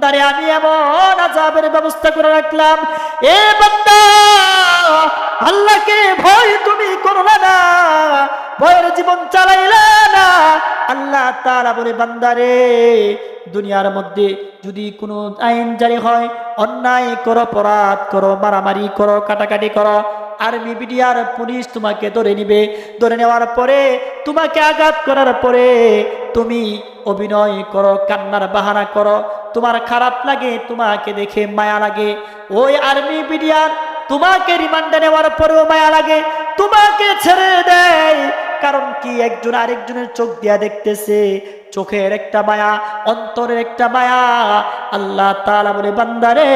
বান্দারে আমি এমন আযাবের ব্যবস্থা করে রাখলাম, এ বান্দা আল্লাহকে ভয় তুমি করো না, ভয়ের জীবন চালাইলা না। আল্লাহ তাআলা বলে, বান্দারে দুনিয়ার মধ্যে যদি কোনো আইন জারি হয়, অন্যায় করো, অপরাধ করো, মারামারি করো, কাটাকাটি করো, আর্মি বিডিআর পুলিশ তোমাকে ধরে নিবে। ধরে নেওয়ার পরে তোমাকে আঘাত করার পরে তুমি অভিনয় করো, কান্নার বাহানা করো, তোমার খারাপ লাগে, তোমাকে দেখে মায়া লাগে। ওই আর্মি বিডিআর তোমাকে রিমান্ডে নেওয়ার পরেও মায়া লাগে, তোমাকে ছেড়ে দেয়। কারণ কি? একজন আরেকজনের চোখ দিয়া দেখতেছে, চোখের একটা মায়া, অন্তরের একটা মায়া। আল্লাহ তাআলা বলে, বান্দারে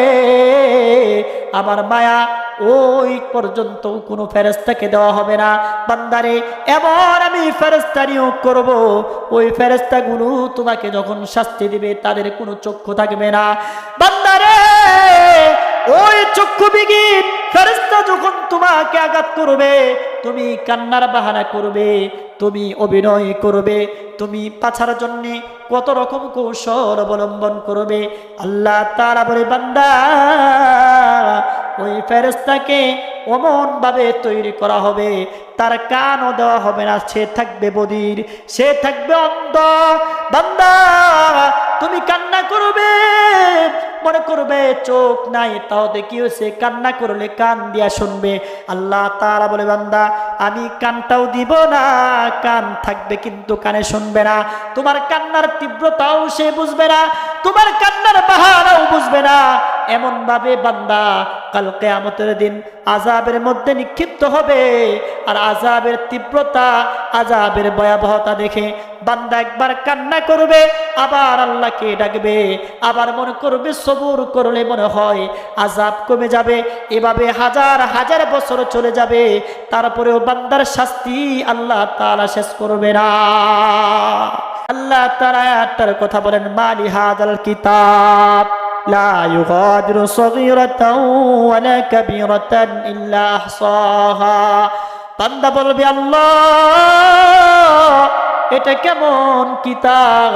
আমার মায়া ওই পর্যন্ত কোনো ফেরেশতাকে দেওয়া হবে না। বান্দারে এমন আমি ফেরেশতা নিয়োগ করব, ওই ফেরেশতাগুলো তোমাকে যখন শাস্তি দিবে তাদের কোনো চক্ষু থাকবে না। বান্দারে ওই চক্ষুবিহীন ফেরেশতা যখন তোমাকে আঘাত করবে, তুমি কান্নার বাহানা করবে, তুমি অভিনয় করবে, তুমি পাছার জন্য কত রকম কৌশল অবলম্বন করবে। আল্লাহ তাআলা বলে, বান্দা ওই ফেরেশতাকে অমন ভাবে তৈরি করা হবে, তার কানও দেওয়া হবে না, সে থাকবে বধির, সে থাকবে অন্ধ। বান্দা তুমি কান্না করবে, মনে করবে চোখ নাই, তাও দেখি সে কান্না করলে কান দিয়া শুনবে। আল্লাহ তাআলা বলে, বান্দা আমি কানটাও দিব না, কান থাকবে কিন্তু কানে শুনবে না, তোমার কান্নার তীব্রতাও সে বুঝবে না, তোমার কান্নার বাহানাও বুঝবে না। এমন ভাবে বান্দা কাল কিয়ামতের দিন আযাবের মধ্যে নিক্ষিপ্ত হবে। আর আযাবের তীব্রতা, আযাবের ভয়াবহতা দেখে বান্দা একবার কান্না করবে, আবার আল্লাহকে ডাকবে, আবার মনে করবে সবুর করলে মনে হয় আযাব কমে যাবে। এভাবে হাজার হাজার বছর চলে যাবে, তারপরেও বান্দার শাস্তি আল্লাহ তাআলা শেষ করবে না। আল্লাহ তাআলা আয়াতটার কথা বলেন, মালি হাযাল কিতাব লা ইউগাদিরু সগীরাতাও ওয়ালা কাবীরাতান ইল্লা আহসাহা। বান্দা বলবে, আল্লাহ এটা কেমন কিতাব,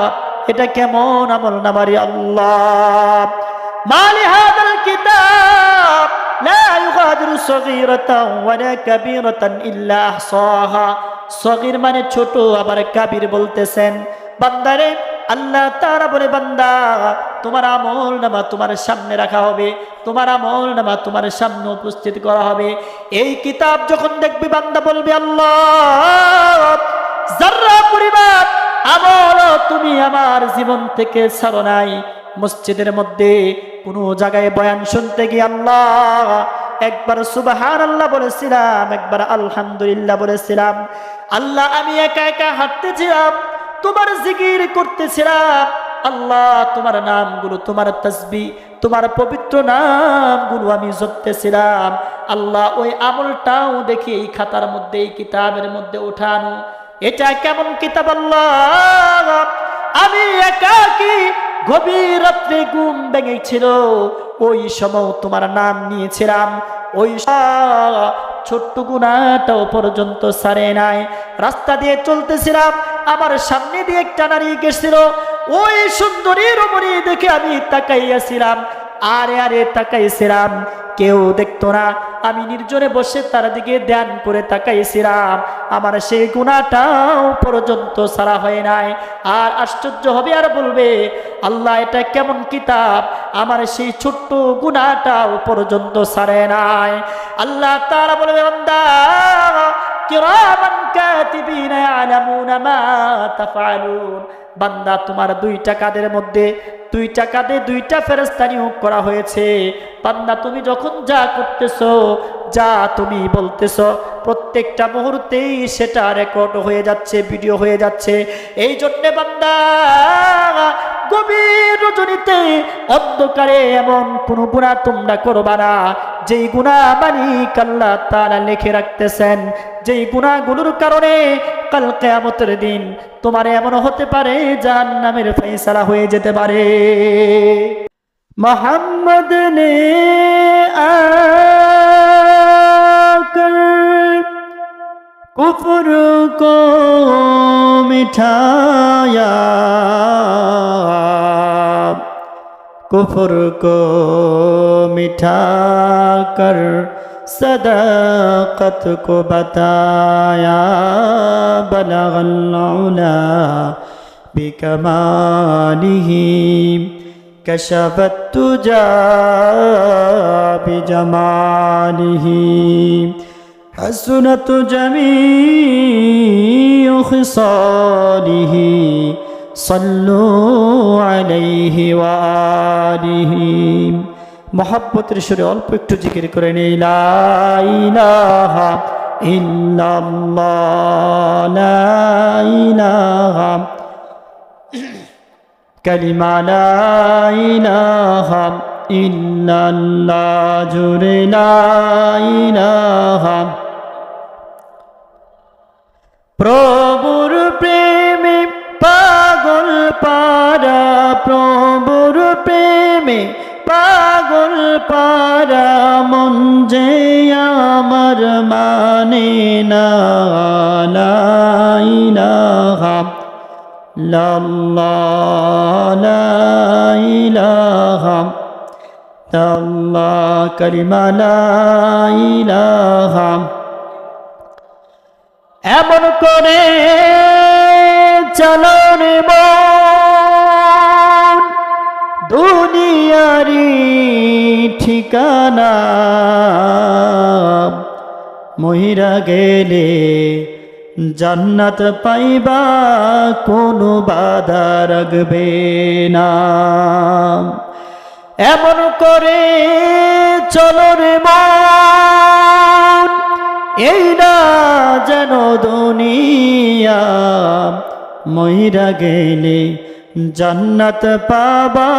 এটা কেমন আমলনামারি আল্লাহ। মালি হাযাল কিতাব লা ইউগাদিরু সগীরাতাও ওয়ালা কাবীরাতান ইল্লা আহসাহা। সগীর মানে ছোট, আবার কাবীর বলতেছেন। বান্দারে আল্লাহ তাআলা বলে, বান্দা তোমার আমলনামা তোমার সামনে রাখা হবে, তোমার আমলনামা তোমার সামনে উপস্থিত করা হবে। এই কিতাব যখন দেখবে বান্দা বলবে, আল্লাহ যারা পরিমাণ আমল তুমি আমার জীবন থেকে ছাড়ো নাই। মসজিদের মধ্যে কোনো জায়গায় বয়ান শুনতে গিয়ে আল্লাহ একবার সুবহানাল্লাহ বলেছিলাম, একবার আলহামদুলিল্লাহ বলেছিলাম। আল্লাহ আমি একা একা হাঁটতেছিলাম, তোমার জিকির করতেছিলাম। আল্লাহ তোমার নামগুলো, তোমার তাসবিহ, তোমার পবিত্র নামগুলো আমি জপতেছিলাম। আল্লাহ ওই আমলটাও দেখি এই খাতার মধ্যে, এই কিতাবের মধ্যে উঠানো। এটা কেমন কিতাব আল্লাহ? আমি একাকী গভীর রাত্রে ঘুম ভেঙেছিল, ওই সময় তোমার নাম নিয়েছিলাম, ওই ছোট্ট গুনাহটাও পর্যন্ত ছাড়ে নাই। রাস্তা দিয়ে চলতেছিলাম, আমার সামনে দিয়ে একটা নারী গেছিল, ওই সুন্দরী রমণী দেখে আমি তাকাইয়াছিলাম, আরে তাকাইছিলাম, কেউ দেখতো না, আমি নির্জনে বসে তার দিকে ধ্যান করে তাকাইছিলাম। আমার সেই গুনাহটাও পর্যন্ত ছাড়া হয় নাই। আর আশ্চর্য হবে আর বলবে, আল্লাহ এটা কেমন কিতাব, আমার সেই ছোট্ট গুনাহটাও পর্যন্ত ছাড়ে নাই। আল্লাহ তাআলা বলবে, বান্দা কিরামান কাতিবিনা ইয়ালামুনা মা তাফআলুন। বান্দা তোমার দুইটা কাঁধের মধ্যে, দুইটা কাঁধে দুইটা ফেরেশতা নিয়োগ করা হয়েছে। বান্দা তুমি যখন যা করতেছো, যা তুমি বলতেছো, প্রত্যেকটা মুহূর্তেই সেটা রেকর্ড হয়ে যাচ্ছে, ভিডিও হয়ে যাচ্ছে। এই জন্যে বান্দা গভীর রজনীতে অন্ধকারে এমন কোনো গুনাহ তোমরা করবা না যেই গুনাহ মালিক আল্লাহ তাআলা লিখে রাখতেছেন, যেই গুনাহগুলোর কারণে কাল কিয়ামতের দিন তোমার এমন হতে পারে জাহান্নামের ফয়সালা হয়ে যেতে পারে। মোহাম্মদ ने आकर कुफ्र को मिठाया, कुफ्र को मिठा कर सदाकत को बताया बलगल उला बिकमालिही कशफत तुजा बिजमालिही हसनत जमीउ खिसालिही सल्लु अलैहि व आलिहि मोहब्बतेर सुरे अल्प एकटू जिकिर करे नेই লা ইলাহা ইল্লাল্লাহ লা ইলাহা কালিমা লা ইলাহা ইল্লাল্লাহ জুরে লা ইলাহা প্রভুর প্রেমে পাগল পারা প্রভুর প্রেমে পাগল পারা মন যে আমার মানে না লা ইলাহা ইল্লাল্লাহ লা ইলাহা ইল্লাল্লাহ কালিমা লা ইলাহা এমন করে চলো রে মন দুনিয়ারি ঠিকানা মহিরা গেলে জান্নাত পাইবা কোনো বাধা রাখবে না এমন করে চলো রে মন এই না যেন দুনিয়া মহিরা গেলে জান্নাত পাবা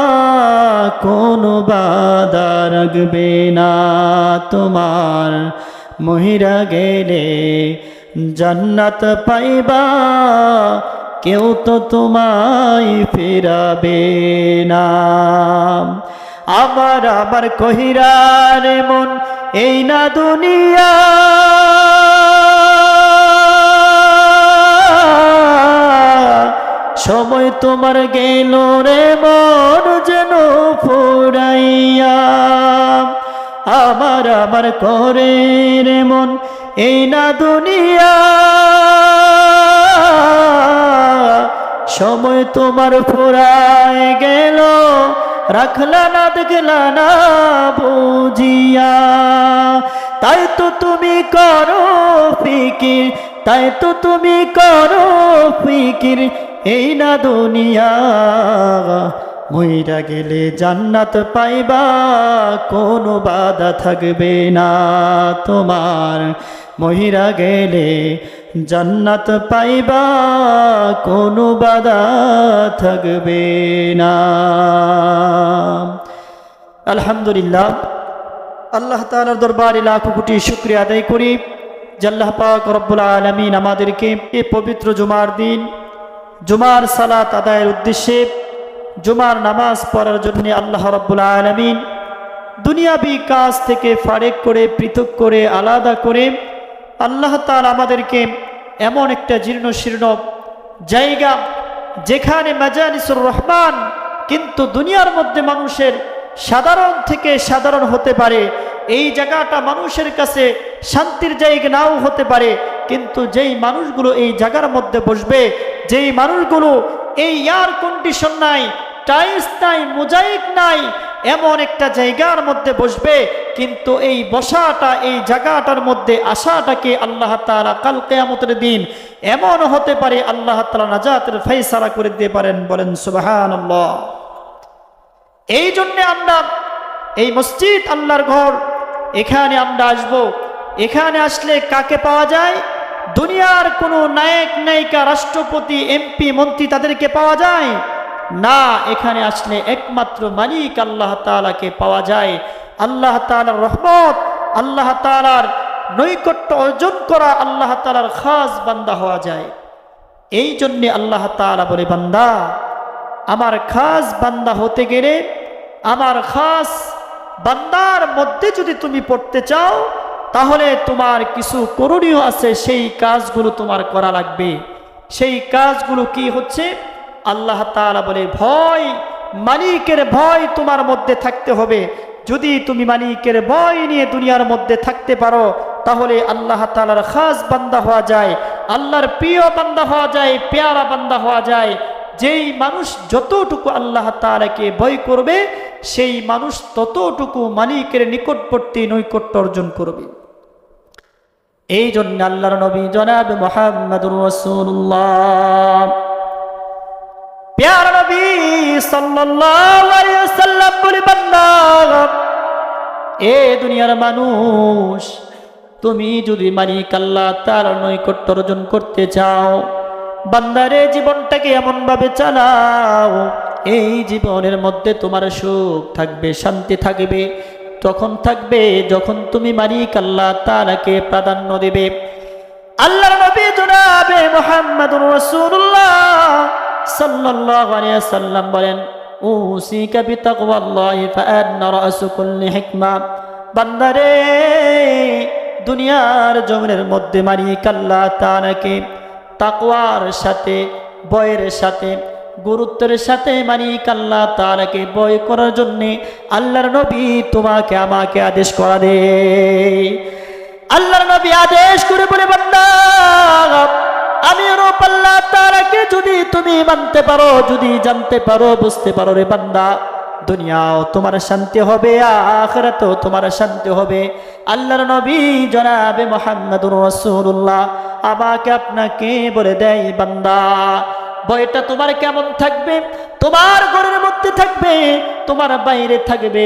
কোনো বাধা রাখবে না তোমার মহিরা গেলে জান্নাত পাইবা কেউ তো তোমায় ফেরাবে না আমার কহিরার মন এই না দুনিয়া সময় তোমার গেল রে মন যেন ফুরাইয়া আমার করে রে মন এই না দুনিয়া সময় তোমার ফুরায় গেল রাখলা না দেখলা না বুঝিয়া তাই তো তুমি করো ফিকির তাই তো তুমি করো ফিকির এই না দুনিয়া মইরা গেলে জান্নাত পাইবা কোনো বাধা থাকবে না তোমার মহিরা গেলে জান্নাত পাইবা কোনো বাধা থাকবে না আলহামদুলিল্লাহ আল্লাহ তাআলার দরবারে লাখো কোটি শুকরিয়া আদায় করি যে আল্লাহ পাক রব্বুল আলামিন আমাদেরকে এই পবিত্র জুমার দিন জুমার সালাত আদায়ের উদ্দেশ্যে জুমার নামাজ পড়ার জন্য আল্লাহ রাব্বুল আলামিন দুনিয়াবি কাজ থেকে ফারেক করে পৃথক করে আলাদা করে আল্লাহ তাআলা আমাদেরকে এমন একটা জীর্ণ শীর্ণ জায়গা যেখানে মাজালিসুর রহমান কিন্তু দুনিয়ার মধ্যে মানুষের সাধারণ থেকে সাধারণ হতে পারে এই জায়গাটা মানুষের কাছে শান্তির জায়গা নাও হতে পারে কিন্তু যেই মানুষগুলো এই জায়গার মধ্যে বসবে যেই মানুষগুলো এই এয়ার কন্ডিশন নাই টাইলস নাই মোজাইক নাই এমন একটা জায়গার মধ্যে বসবে কিন্তু এই বসাটা এই জায়গাটার মধ্যে আসাটাকে আল্লাহ তাআলা কাল কিয়ামতের দিন এমন হতে পারে আল্লাহ তাআলা নাজাতের ফয়সালা করে দিতে পারেন বলেন সুবহানাল্লাহ এই জন্য আমরা এই মসজিদ আল্লাহর ঘর এখানে আমরা আসব এখানে আসলে কাকে পাওয়া যায় দুনিয়ার কোনো নায়ক নায়িকা রাষ্ট্রপতি এমপি মন্ত্রী তাদেরকে পাওয়া যায় না এখানে আসলে একমাত্র মালিক আল্লাহ তাআলাকে পাওয়া যায় আল্লাহ তাআলার রহমত আল্লাহ তাআলার নৈকট্য অর্জন করা আল্লাহ তাআলার খাস বান্দা হওয়া যায় এই জন্য আল্লাহ তাআলা বলে বান্দা আমার খাস বান্দা হতে গেলে আমার খাস বান্দার মধ্যে যদি তুমি পড়তে চাও তাহলে তোমার কিছু করণীয় আছে সেই কাজগুলো তোমার করা লাগবে সেই কাজগুলো কি হচ্ছে আল্লাহ তাআলা বলে ভয় মালিকের ভয় তোমার মধ্যে থাকতে হবে। যদি তুমি মালিকের ভয় নিয়ে দুনিয়ার মধ্যে থাকতে পারো, তাহলে আল্লাহ তাআলার খাস বান্দা হওয়া যায়, আল্লাহর প্রিয় বান্দা হওয়া যায়, পেয়ারা বান্দা হওয়া যায়। যেই মানুষ যতটুকু আল্লাহ তাআলাকে ভয় করবে, সেই মানুষ ততটুকু মালিকের নিকটবর্তী নৈকট্য অর্জন করবে। এই জন্য আল্লাহর নবী জনাব মুহাম্মদুর রাসূলুল্লাহ প্যারা নবী সাল্লাল্লাহু আলাইহি ওয়াসাল্লাম বলে, বান্দা, এ দুনিয়ার মানুষ, তুমি যদি মালিক আল্লাহ তাআলার নৈকট্য অর্জন করতে চাও, বান্দারে জীবনটাকে এমন ভাবে চালাও, এই জীবনের মধ্যে তোমার সুখ থাকবে, শান্তি থাকবে, তখন থাকবে যখন তুমি মালিক আল্লাহ তাআলাকে প্রাধান্য দেবে। আল্লাহর নবী জনাবে মুহাম্মদুর রাসূলুল্লাহ সাল্লাল্লাহু আলাইহি ওয়াসাল্লাম বলেন, উসিকা বিতাকওয়াল্লাহি ফাআন্না রাসু কুল্লি হিকমা। বান্দারে, দুনিয়ার জমিনের মধ্যে মালিক আল্লাহ তাআলাকে তাকওয়ার সাথে, ভয়ের সাথে, গুরুত্বের সাথে মালিক আল্লাহ তাআলাকে ভয় করার জন্য আল্লাহর নবী তোমাকে আমাকে আদেশ করা দে। আল্লাহর নবী আদেশ করে বলে, বান্দা, আমি রব আল্লাহ তাআলাকে যদি তুমি মানতে পারো, যদি জানতে পারো, বুঝতে পারো, রে বান্দা, দুনিয়াও তোমার শান্তি হবে, আখিরাতেও তোমার শান্তি হবে। আল্লাহর নবী জনাবে মুহাম্মদুর রাসূলুল্লাহ আমাকে আপনাকে বলে দেয়, বান্দা, ভয়টা তোমার কেমন থাকবে? তোমার ঘরের মধ্যে থাকবে, তোমার বাইরে থাকবে।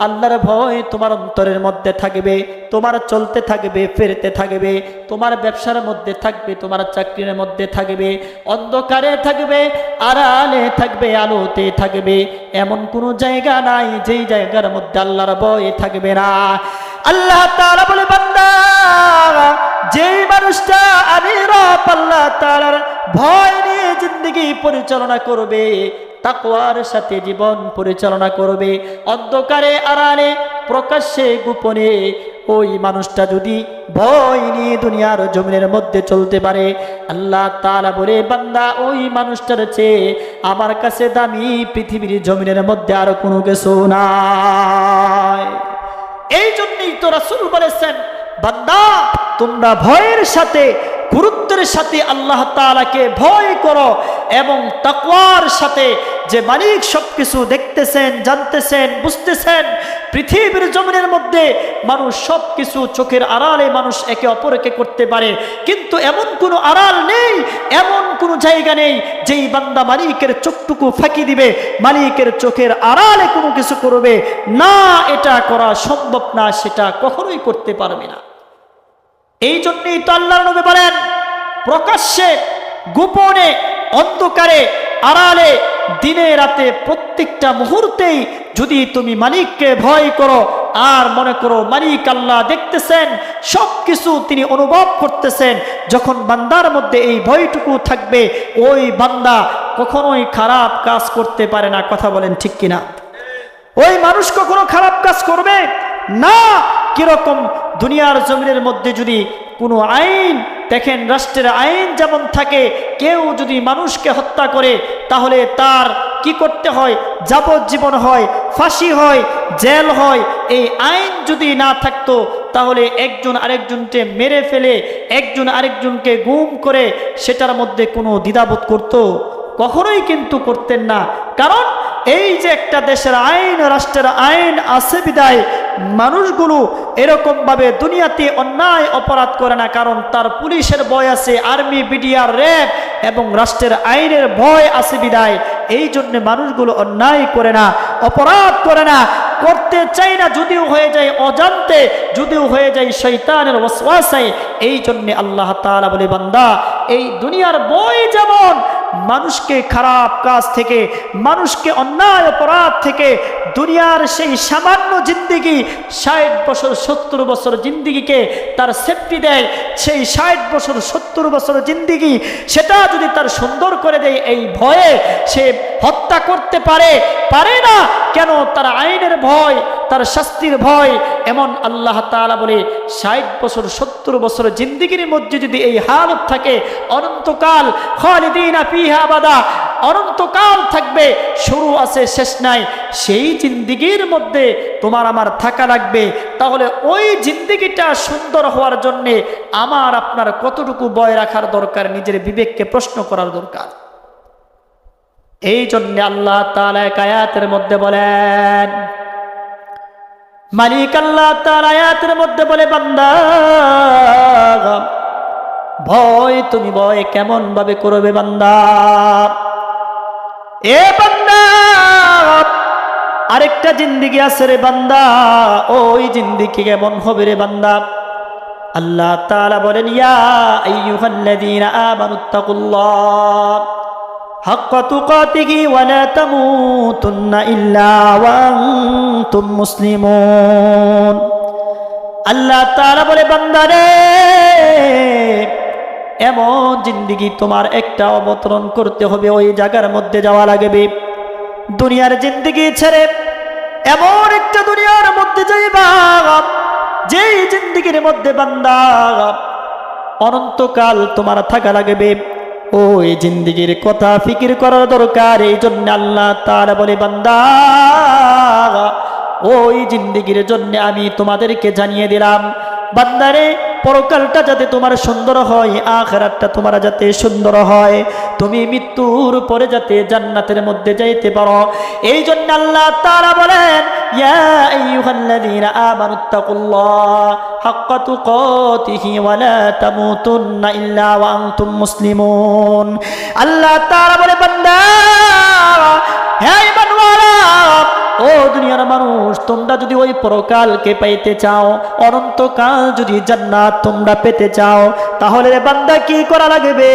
আল্লাহর ভয় তোমার অন্তরের মধ্যে থাকবে, তোমার চলতে থাকবে, ফিরতে থাকবে, তোমার ব্যবসার মধ্যে থাকবে, তোমার চাকরির মধ্যে থাকবে, অন্ধকারে থাকবে, আড়ালে থাকবে, আলোতে থাকবে। এমন কোনো জায়গা নাই যেই জায়গার মধ্যে আল্লাহর ভয় থাকবে না। আল্লাহ তাআলা বলে, বান্দা, যেই মানুষটা আমি রব আল্লাহ তাআলার ভয় নিয়ে জিন্দেগি পরিচালনা করবে, তাকওয়ার সাথে জীবন পরিচালনা করবে, অন্ধকারে আড়ালে প্রকাশ্যে গোপনে, ওই মানুষটা যদি ভয় নিয়ে দুনিয়ার জমিনের মধ্যে চলতে পারে, আল্লাহ তাআলা বলে, বান্দা, ওই মানুষটার চেয়ে আমার কাছে দামি পৃথিবীর জমিনের মধ্যে আর কোনো কিছু নাই। এই জন্যই তো রাসূল বলেছেন, বান্দা, তোমরা ভয়ের সাথে, গুরুত্বের সাথে আল্লাহ তাআলাকে ভয় করো, এবং তাকওয়ার সাথে, যে মালিক সবকিছু দেখতেছেন, জানতেছেন, বুঝতেছেন। পৃথিবীর জমিনের মধ্যে মানুষ সবকিছু চোখের আড়ালে মানুষ একে অপরকে করতে পারে, কিন্তু এমন কোনো আড়াল নেই, এমন কোনো জায়গা নেই যেই বান্দা মালিকের চোখটুকু ফাঁকি দিবে, মালিকের চোখের আড়ালে কোনো কিছু করবে না। এটা করা সম্ভব না, সেটা কখনোই করতে পারবে না। এই জন্যই তো আল্লাহর নবী বলেন, প্রকাশ্যে, গোপনে, অন্ধকারে, আড়ালে, দিনে রাতে, প্রত্যেকটা মুহূর্তেই যদি তুমি মালিককে ভয় করো আর মনে করো মালিক আল্লাহ দেখতেছেন, সব কিছু তিনি অনুভব করতেছেন, যখন বান্দার মধ্যে এই ভয়টুকু থাকবে, ওই বান্দা কখনোই খারাপ কাজ করতে পারে না। কথা বলেন ঠিক কিনা? ওই মানুষ কখনো খারাপ কাজ করবে না। কিরকম? দুনিয়ার জমিনের মধ্যে যদি কোনো আইন দেখেন, রাষ্ট্রের আইন যেমন থাকে, কেউ যদি মানুষকে হত্যা করে তাহলে তার কি করতে হয়? যাবজ্জীবন হয়, ফাঁসি হয়, জেল হয়। এই আইন যদি না থাকতো তাহলে একজন আরেকজনকে মেরে ফেলে, একজন আরেকজনকে গুম করে সেটার মধ্যে কোনো দ্বিধাবোধ করতো? কখনোই কিন্তু করতেন না। কারণ এই যে একটা দেশের আইন, রাষ্ট্রের আইন আছে বিদায় মানুষগুলো এরকম ভাবে দুনিয়াতে অন্যায় অপরাধ করে না, কারণ তার পুলিশের ভয় আছে, আর্মি, বিডিআর, র্যাব এবং রাষ্ট্রের আইনের ভয় আছে বিদায় এই জন্য মানুষগুলো অন্যায় করে না, অপরাধ করে না, করতে চাই না। যদিও হয়ে যায় অজান্তে, যদিও হয়ে যায় শয়তানের ওয়াসওয়াসায়। এই জন্য আল্লাহ তাআলা বলে, বান্দা, এই দুনিয়ার ভয় যেমন মানুষকে খারাপ কাজ থেকে, মানুষকে অন্যায় অপরাধ থেকে, দুনিয়ার সেই সামান্য জিন্দিগি 60 বছর 70 বছর জিন্দিগিকে তার সেফটি দেয়, সেই 60 বছর 70 বছর জিন্দিগি সেটা যদি তার সুন্দর করে দেয়, এই ভয়ে সে হত্যা করতে পারে না। কেন? তার আইনের ভয়, তার শাস্তির ভয়, এমন আল্লাহ তাআলা বলে 60 বছর 70 বছর জিন্দেগির মধ্যে যদি এই হালত থাকে, অনন্তকাল খালিদিনা ফিহা আবাদা, অনন্তকাল থাকবে, শুরু আছে শেষ নাই, সেই জিন্দেগির মধ্যে তোমার আমার থাকা লাগবে। তাহলে ওই জিন্দেগিটা সুন্দর হওয়ার জন্যে আমার আপনার কতটুকু ভয় রাখার দরকার, নিজের বিবেককে প্রশ্ন করার দরকার। এই জন্য আল্লাহ তাআলা এক আয়াতের মধ্যে বলেন, মালিক আল্লাহ তাআলা আয়াতের মধ্যে বলে, বান্দা ভয় তুমি ভয় কেমন ভাবে করবে বান্দা, এ বান্দা আরেকটা জিন্দেগি আছে রে বান্দা, ওই জিন্দেগি কেমন হবে রে বান্দা। আল্লাহ তাআলা বলেন, ইয়া আইয়ুহাল্লাযীনা আমানুত্তাকুল্লাহ হাক্কা তুকাতিহি ওয়া লা তামুতুন্না ইল্লা ওয়া আনতুম মুসলিমুন। আল্লাহ তাআলা বলে, বান্দা রে এমন জিন্দেগি তোমার একটা অবতরণ করতে হবে, ওই জায়গার মধ্যে যাওয়া লাগবে। দুনিয়ার জিন্দেগি ছেড়ে এমন একটা দুনিয়ার মধ্যে যাইবা, যেই জিন্দেগির মধ্যে বান্দা অনন্তকাল তোমার থাকা লাগবে। ওই জিন্দেগির কথা ফিকির করার দরকার। এই জন্য আল্লাহ তাআলা বলে, বান্দা ওই জিন্দেগির জন্য আমি তোমাদেরকে জানিয়ে দিলাম, বান্দারে পরকালটা যাতে তোমার সুন্দর হয়, আখিরাতটা তোমার যাতে সুন্দর হয়, তুমি মৃত্যুর পরে যাতে জান্নাতের মধ্যে যাইতে পারো। এই জন্য আল্লাহ তাআলা বলেন, ইয়া আইয়ুহাল্লাযীনা আমানুত্তাকুল্লাহ হাক্কা তুকাতিহি ওয়া লা তামুতুন্না ইল্লা ওয়া আনতুম মুসলিমুন। আল্লাহ তাআলা বলে, বান্দা হে ঈমানওয়ালা, ও দুনিয়ার মানুষ, তোমরা যদি ওই পরকালকে পাইতে চাও, অনন্তকাল যদি জান্নাত তোমরা পেতে চাও, তাহলে রে বান্দা কি করা লাগবে?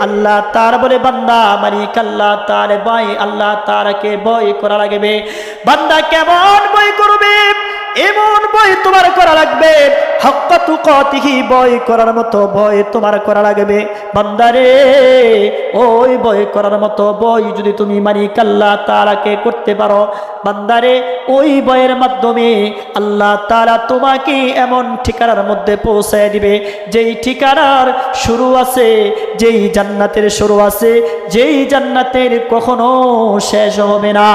আল্লাহ তাআলা বলে, বান্দা মালিক আল্লাহ তাআলা ভয়, আল্লাহ তাআলাকে ভয় করা লাগবে। বান্দা কেমন ভয় করবে? এমন ভয় তোমার করা লাগবে, হাক্কা তুকাতিহি ভয় করার মতো ভয় তোমার করা লাগবে। বান্দারে ওই ভয় করার মতো ভয় যদি তুমি মালিক আল্লাহ তাআলাকে করতে পারো, বান্দারে ওই ভয়ের মাধ্যমে আল্লাহ তাআলা তোমাকে এমন ঠিকানার মধ্যে পৌঁছায় দিবে, যেই ঠিকানার শুরু আছে, যেই জান্নাতের শুরু আছে, যেই জান্নাতের কখনো শেষ হবে না।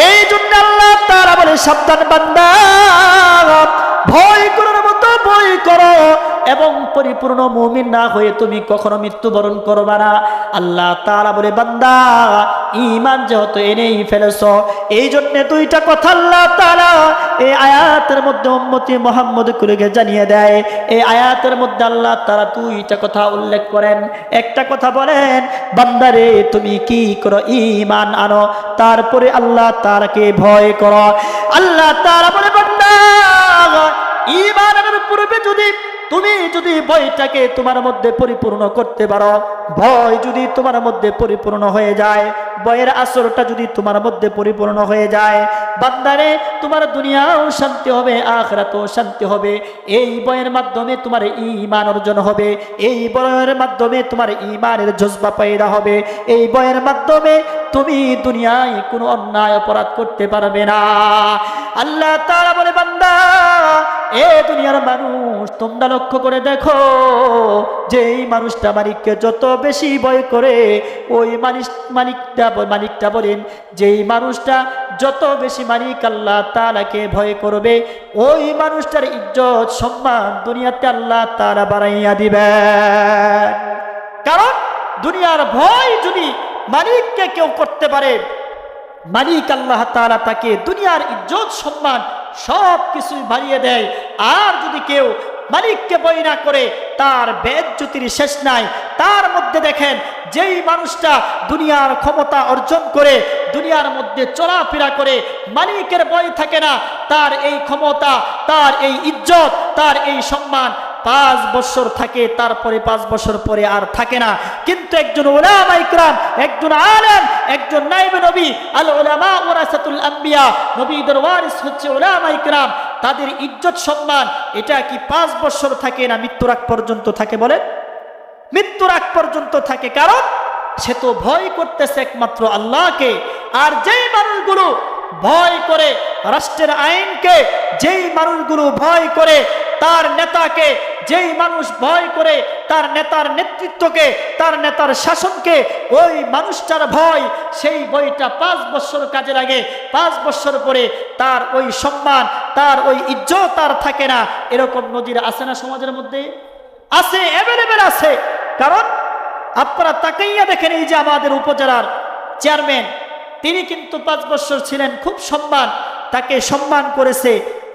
এই জন্য আল্লাহ তাআলা বলে, সাবধান বান্দা, ভয় করার মতো ভয় করো, এবং পরিপূর্ণ মুমিন না হয়ে তুমি কখনো মৃত্যুবরণ করবা না। আল্লাহ তাআলা বলে, বান্দা ঈমান যেহেতু এনেই ফেলেছো, এই জন্য দুইটা কথা আল্লাহ তাআলা এই আয়াতের মধ্যে উম্মতি মুহাম্মদকে জানিয়ে দেয়। এই আয়াতের মধ্যে আল্লাহ তাআলা দুইটা কথা উল্লেখ করেন। একটা কথা বলেন, বান্দারে তুমি কি করো? ঈমান আনো, তারপরে আল্লাহ তাআলাকে ভয় করো। আল্লাহ তাআলা বলে, বান্দা ঈমানের পূর্বে তুমি যদি ভয়টাকে তোমার মধ্যে পরিপূর্ণ করতে পারো, ভয় যদি তোমার মধ্যে পরিপূর্ণ হয়ে যায়, ভয়ের আসরটা যদি তোমার মধ্যে পরিপূর্ণ হয়ে যায়, বান্দারে তোমার দুনিয়াও শান্তি হবে, আখিরাতেও শান্তি হবে। এই ভয়ের মাধ্যমে তোমার ঈমান অর্জন হবে, এই ভয়ের মাধ্যমে তোমার ঈমানের জজবা পয়দা হবে, এই ভয়ের মাধ্যমে তুমি দুনিয়ায় কোনো অন্যায় অপরাধ করতে পারবে না। আল্লাহ তাআলা বলে, বান্দা এ দুনিয়ার মানুষ, তোমরা লক্ষ্য করে দেখো, যেই মানুষটা মালিককে যত বেশি ভয় করে, ওই মালিকটা বলেন, যেই মানুষটা যত বেশি মালিক আল্লাহ তাআলাকে ভয় করবে, ওই মানুষটার ইজ্জত সম্মান দুনিয়াতে আল্লাহ তাআলা বাড়াইয়া দিবেন। কারণ দুনিয়ার ভয় যদি মালিককে কেউ করতে পারে, মালিক আল্লাহ তাআলা তাকে দুনিয়ার ইজ্জত সম্মান সব কিছুই বাড়িয়ে দেয়। আর যদি কেউ মালিককে ভয় না করে, তার বেইজ্জতির শেষ নাই। তার মধ্যে দেখেন, যেই মানুষটা দুনিয়ার ক্ষমতা অর্জন করে, দুনিয়ার মধ্যে চলাফেরা করে, মালিকের ভয় থাকে না, তার এই ক্ষমতা, তার এই ইজ্জত, তার এই সম্মান 5 বছর থাকে, তারপরে 5 বছর পরে আর থাকে না। কিন্তু একজন উলামা ইকরাম, একজন আলেম, একজন নায়েবে নবী, আল উলামা ওয়ারাসাতুল আম্বিয়া, নবীদের ওয়ারিস হচ্ছে উলামা ইকরাম, তাদের ইজ্জত সম্মান এটা কি 5 বছর থাকে না মৃত্যুর আগ পর্যন্ত থাকে? বলেন, মৃত্যুর আগ পর্যন্ত থাকে। কারণ সে তো ভয় করতেছে একমাত্র আল্লাহকে। আর যেই মানুষগুলো ভয় করে, রাষ্ট্রের আইনকে যেই মানুষগুলো ভয় করে, তার নেতাকে যেই মানুষ ভয় করে, তার নেতার নেতৃত্বকে, তার নেতার শাসনকে, ওই মানুষটার ভয়, সেই বইটা 5 বছর কাজে লাগে, 5 বছর পরে তার ওই সম্মান, তার ওই ইজ্জত আর থাকে না। এরকম নজির আছে না সমাজের মধ্যে? আছে, অ্যাভেলেবেল আছে। কারণ আপনারা তাকাইয়া দেখেন, এই যে আমাদের উপজেলার চেয়ারম্যান, তিনি কিন্তু 5 বছর ছিলেন, খুব সম্মান, তাকে সম্মান করেছে।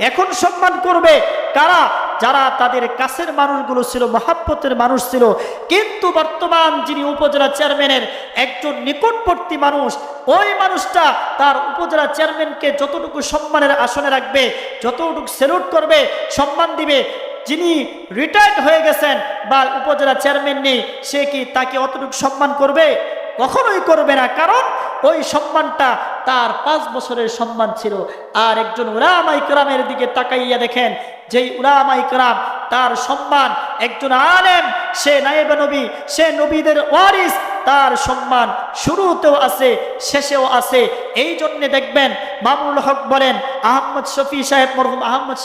এখন সম্মান করবে কারা? যারা তাদের কাছের মানুষগুলো ছিল, মহাব্বতের মানুষ ছিল। কিন্তু বর্তমান যিনি উপজেলা চেয়ারম্যানের একজন নিকটবর্তী মানুষ, ওই মানুষটা তার উপজেলা চেয়ারম্যানকে যতটুকু সম্মানের আসনে রাখবে, যতটুকু স্যালুট করবে, সম্মান দিবে, যিনি রিটায়ার্ড হয়ে গেছেন বা উপজেলা চেয়ারম্যান নেই, সে কি তাকে অতটুকু সম্মান করবে? কখনোই করবে না। কারণ ওই সম্মানটা তার 5 বছরের সম্মান ছিল। আর একজন উলামায়ে কেরামের দিকে তাকাইয়া দেখেন, যেই উলামায়ে কেরাম, তার সম্মান, একজন আলেম, সে নায়েবে নবী, সে নবীদের ওয়ারিস, তার সম্মান শুরুতেও আছে, শেষেও আছে। এই জন্যে দেখবেন মামুনুল হক বলেন, আহমদ শফি সাহেব, মরহুম আহমদ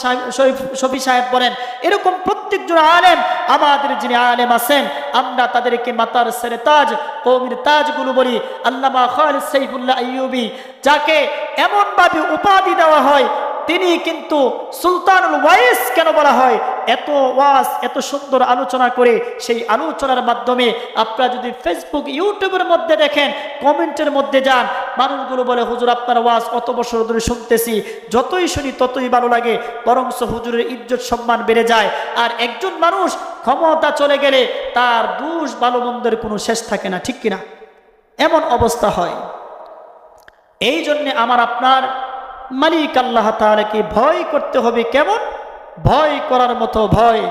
শফি সাহেব বলেন, এরকম প্রত্যেকজন আলেম, আমাদের যিনি আলেম আছেন, আমরা তাদেরকে মাতার সেরে তাজ, কওমের তাজগুলো বলি। আল্লামা খালিদ সাইফুল্লাহ আইয়ুবী, যাকে এমনভাবে উপাধি দেওয়া হয়, তিনি কিন্তু সুলতানুল ওয়াইস কেন বলা হয়? এত ওয়াজ, এত সুন্দর আলোচনা করে, সেই আলোচনার মাধ্যমে আপনারা যদি ফেসবুক, ইউটিউবের মধ্যে দেখেন, কমেন্টের মধ্যে যান, মানুষগুলো বলে, হুজুর আপনার ওয়াজ অত বছর ধরে শুনতেছি, যতই শুনি ততই ভালো লাগে, বরংস হুজুরের ইজ্জত সম্মান বেড়ে যায়। আর একজন মানুষ ক্ষমতা চলে গেলে তার দোষ ভালো মন্দের কোনো শেষ থাকে না, ঠিক কিনা? এমন অবস্থা হয়। এই জন্যে আমার আপনার মালিক আল্লাহ তাআলাকে ভয় করতে হবে। কেমন ভয়? করার মতো ভয়।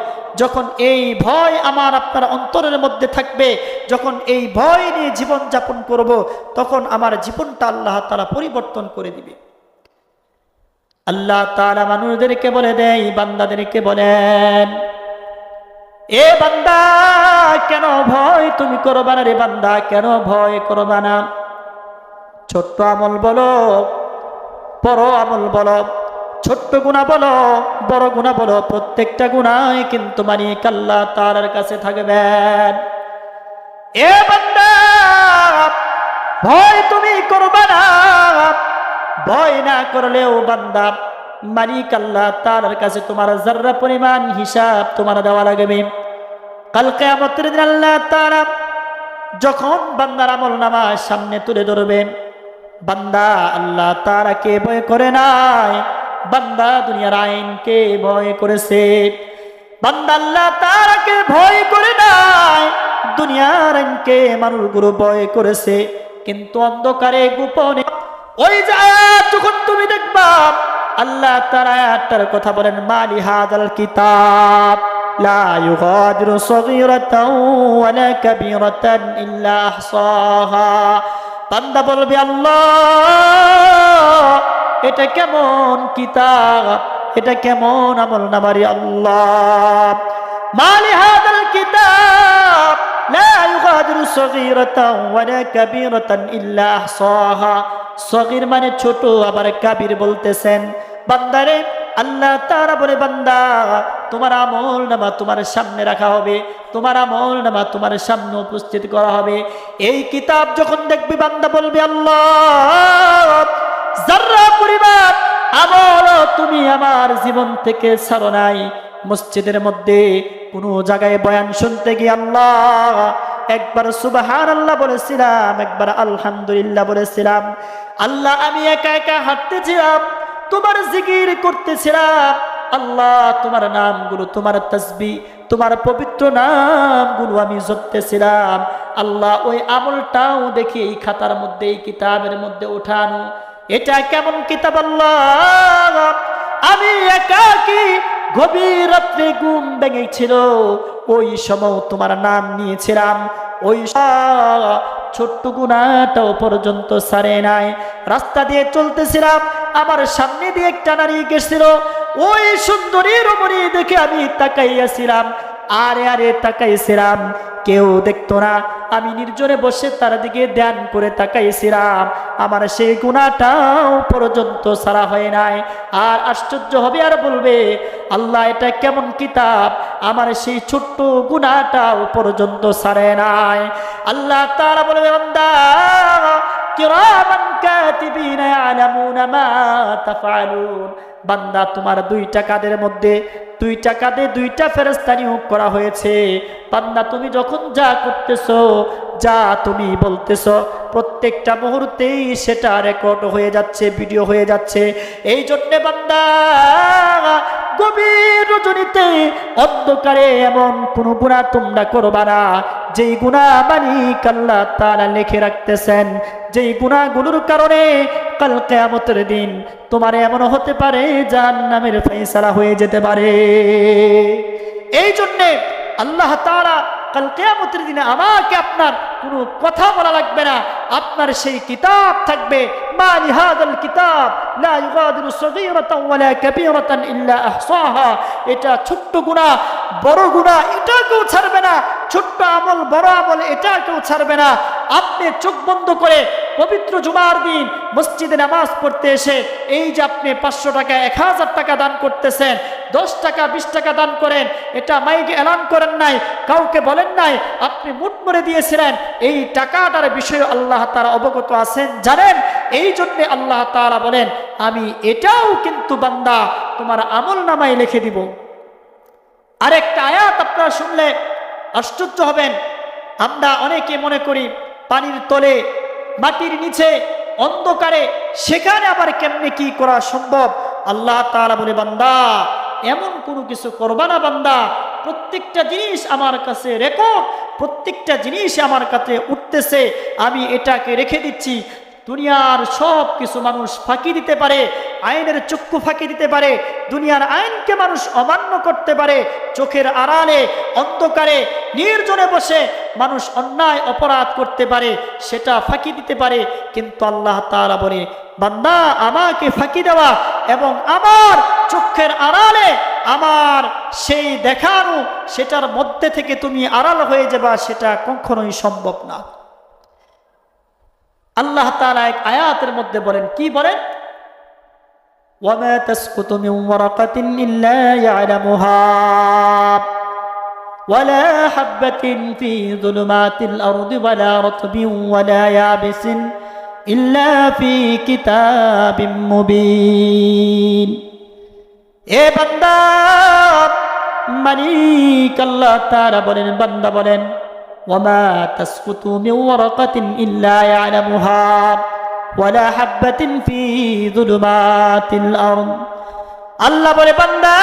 যখন এই ভয় আমার আপনার অন্তরের মধ্যে থাকবে, যখন এই ভয় নিয়ে জীবন যাপন করব, তখন আমার জীবনটা আল্লাহ তাআলা পরিবর্তন করে দিবে। আল্লাহ তাআলা মানুষদেরকে বলে দেয়, বান্দাদেরকে বলেন, এ বান্দা, কেন ভয় তুমি করবা না রে বান্দা? কেন ভয় করবা না? ছোট্ট আমল বলো, বড় আমল বলো, ছোট্ট গুনাহ বলো, বড় গুনাহ বলো, প্রত্যেকটা গুনাহ কিন্তু মালিক আল্লাহ তাআলার কাছে থাকবেন। এ বান্দা, ভয় তুমি করবা না। ভয় না করলেও বান্দা, মালিক আল্লাহ তাআলার কাছে তোমার যাররা পরিমাণ হিসাব তোমার দেওয়া লাগবে। কাল কিয়ামতের দিন আল্লাহ তাআলা যখন বান্দার আমলনামা সামনে তুলে ধরবেন, বান্দা আল্লাহ তাআলাকে ভয় করে নাই, বান্দা দুনিয়ার আইনকে ভয় করেছে। বান্দা আল্লাহ তাআলাকে ভয় করে নাই, দুনিয়ার আইনকে মানুষগুলো ভয় করেছে। কিন্তু অন্ধকারে গোপনে ওই যে আয়াত যখন তুমি দেখবা, আল্লাহ তাআলা আয়াতটার কথা বলেন, মালি হাযাল কিতাব লা ইউগাদিরু সগীরাতাও ওয়ালা কাবীরাতান ইল্লা আহসাহা। বান্দা বলবে, আল্লাহ, এটা কেমন কিতাব, এটা কেমন আমলনামারি আল্লাহ। মালি হাযাল কিতাব লা ইউগাদিরু সগীরাতাও ওয়ালা কাবীরাতান ইল্লা আহসাহা। সগীর মানে ছোট, আবার কাবীর বলতেছেন। বান্দারে আল্লাহ তাআলা বলে, বান্দা, তোমার আমলনামা তোমার সামনে রাখা হবে, তোমার আমলনামা তোমার সামনে উপস্থিত করা হবে। এই কিতাব যখন দেখবি, বান্দা বলবে, আল্লাহ, যাররা পরিমাণ আমল তুমি আমার জীবন থেকে ছাড়ো নাই। মসজিদের মধ্যে কোনো জায়গায় বয়ান শুনতে গিয়ে আল্লাহ একবার সুবহানাল্লাহ বলেছিলাম, একবার আলহামদুলিল্লাহ বলেছিলাম। আল্লাহ, আমি একা একা হাঁটতেছিলাম, তোমার জিকির করতেছিলাম। আল্লাহ, তোমার নামগুলো, তোমার তাসবিহ, তোমার পবিত্র নামগুলো আমি জপতেছিলাম। আল্লাহ, ওই আমলটাও দেখি এই খাতার মধ্যে, এই কিতাবের মধ্যে উঠানো। এটা কেমন কিতাব আল্লাহ? আমি একাকী গভীর রাত্রে ঘুম ভেঙেছিল, ওই সময় তোমার নাম নিয়েছিলাম। ওই ছোট্ট গুনাহটাও পর্যন্ত ছাড়ে নাই। রাস্তা দিয়ে চলতেছিলাম, আমার সামনে দিয়ে একটা নারী গেছিল, ওই সুন্দরী রমণী দেখে আমি তাকাইয়াছিলাম। আরে আরে তাকাইছিলাম, কেউ দেখতো না। আমি নির্জনে বসে তার দিকে ধ্যান করে তাকাইছিলাম, আমার সেই গুনাহটাও পর্যন্ত সারা হয় নাই। আর আশ্চর্য হবে আর বলবে, আল্লাহ এটা কেমন কিতাব, আমার সেই ছোট্ট গুনাহটাও পর্যন্ত সারে নাই। আল্লাহ তাআলা বলবে, বান্দা কিরামান কাতিবিনা ইয়ালামুনা মা তাফআলুন, বান্দা তোমার দুইটা কাঁধের মধ্যে দুইটা কাঁধে দুইটা ফেরেশতা নিয়োগ করা হয়েছে। বান্দা তুমি যখন যা করতেছো, যা তুমি বলতেছো, প্রত্যেকটা মুহূর্তেই সেটা রেকর্ড হয়ে যাচ্ছে, ভিডিও হয়ে যাচ্ছে। এই জন্যে বান্দা গভীর রজনীতে অন্ধকারে এমন কোন গুনাহ তোমরা করবা না যেই গুনাহ মালিক আল্লাহ তাআলা লিখে রাখতেছেন, যেই গুনাহগুলোর কারণে কাল কিয়ামতের দিন তোমার এমন হতে পারে জাহান্নামের ফয়সালা হয়ে যেতে পারে। এই জন্যে আল্লাহ তাআলা কাল কিয়ামতের দিনে আমাকে আপনার কোনো কথা বলা লাগবে না, আপনার সেই কিতাব থাকবে। মা লিহাদাল কিতাব লা ইউগাদিরু সগীরাতান ওয়ালা কাবীরাতান ইল্লা আহসাহা, এটা ছোট্ট গুনাহ বড় গুনাহ এটাকেও ছাড়বে না, ছোট্ট আমল বড় আমল এটাকেও ছাড়বে না। আপনি চোখ বন্ধ করে পবিত্র জুমার দিন মসজিদে নামাজ পড়তে এসে এই যে আপনি 500 টাকা 1000 টাকা দান করতেছেন, 10 টাকা 20 টাকা দান করেন, এটা মাইকে এলান করেন নাই, কাউকে বলেন নাই, আপনি মুঠ করে দিয়েছিলেন, এই টাকাটার বিষয়ে আল্লাহ তাআলা অবগত আছেন, জানেন। এই জন্য আল্লাহ তাআলা বলেন, আমি এটাও কিন্তু বান্দা তোমার আমল নামায় লিখে দিব। আরেকটা আয়াত আপনারা শুনলে আশ্চর্য হবেন। আমরা অনেকে মনে করি পানির তলে, মাটির নিচে, অন্ধকারে, সেখানে আবার কেমনে কি করা সম্ভব? আল্লাহ তাআলা বলে, বান্দা এমন কোনো কিছু করবা না বান্দা, প্রত্যেকটা জিনিস আমার কাছে রেকর্ড, প্রত্যেকটা জিনিস আমার কাছে উঠতেছে, আমি এটাকে রেখে দিচ্ছি। দুনিয়ার সব কিছু মানুষ ফাঁকি দিতে পারে, আইনের চক্ষু ফাঁকি দিতে পারে, দুনিয়ার আইনকে মানুষ অমান্য করতে পারে, চোখের আড়ালে অন্ধকারে নির্জনে বসে মানুষ অন্যায় অপরাধ করতে পারে, সেটা ফাঁকি দিতে পারে। কিন্তু আল্লাহ তাআলা বলে, বান্দা আমাকে ফাঁকি দেওয়া এবং আমার চোখের আড়ালে আমার সেই দেখানো, সেটার মধ্যে থেকে তুমি আড়াল হয়ে যাবা, সেটা কখনোই সম্ভব না। আল্লাহ তাআলা এক আয়াতের মধ্যে বলেন, কি বলেন? ওয়ামা তাসকুতু মিন ওয়ারাকাতিন ইল্লা ইয়ালামুহা ওয়ালা হাববাতিন ফি যুলুমাতিল আরদি ওয়ালা রাতবিন ওয়ালা ইয়াবিসিন ইল্লা ফি কিতাবিম মুবিন। এ বান্দা, মালিক আল্লাহ তাআলা বলেন, বান্দা বলেন, ওয়ামা তাসকুতু মিন ওয়ারাকাতিন ইল্লা ইয়ালামুহা ওয়ালা হাববাতিন ফি যুলুমাতিল আরদ। আল্লাহ বলে, বান্দা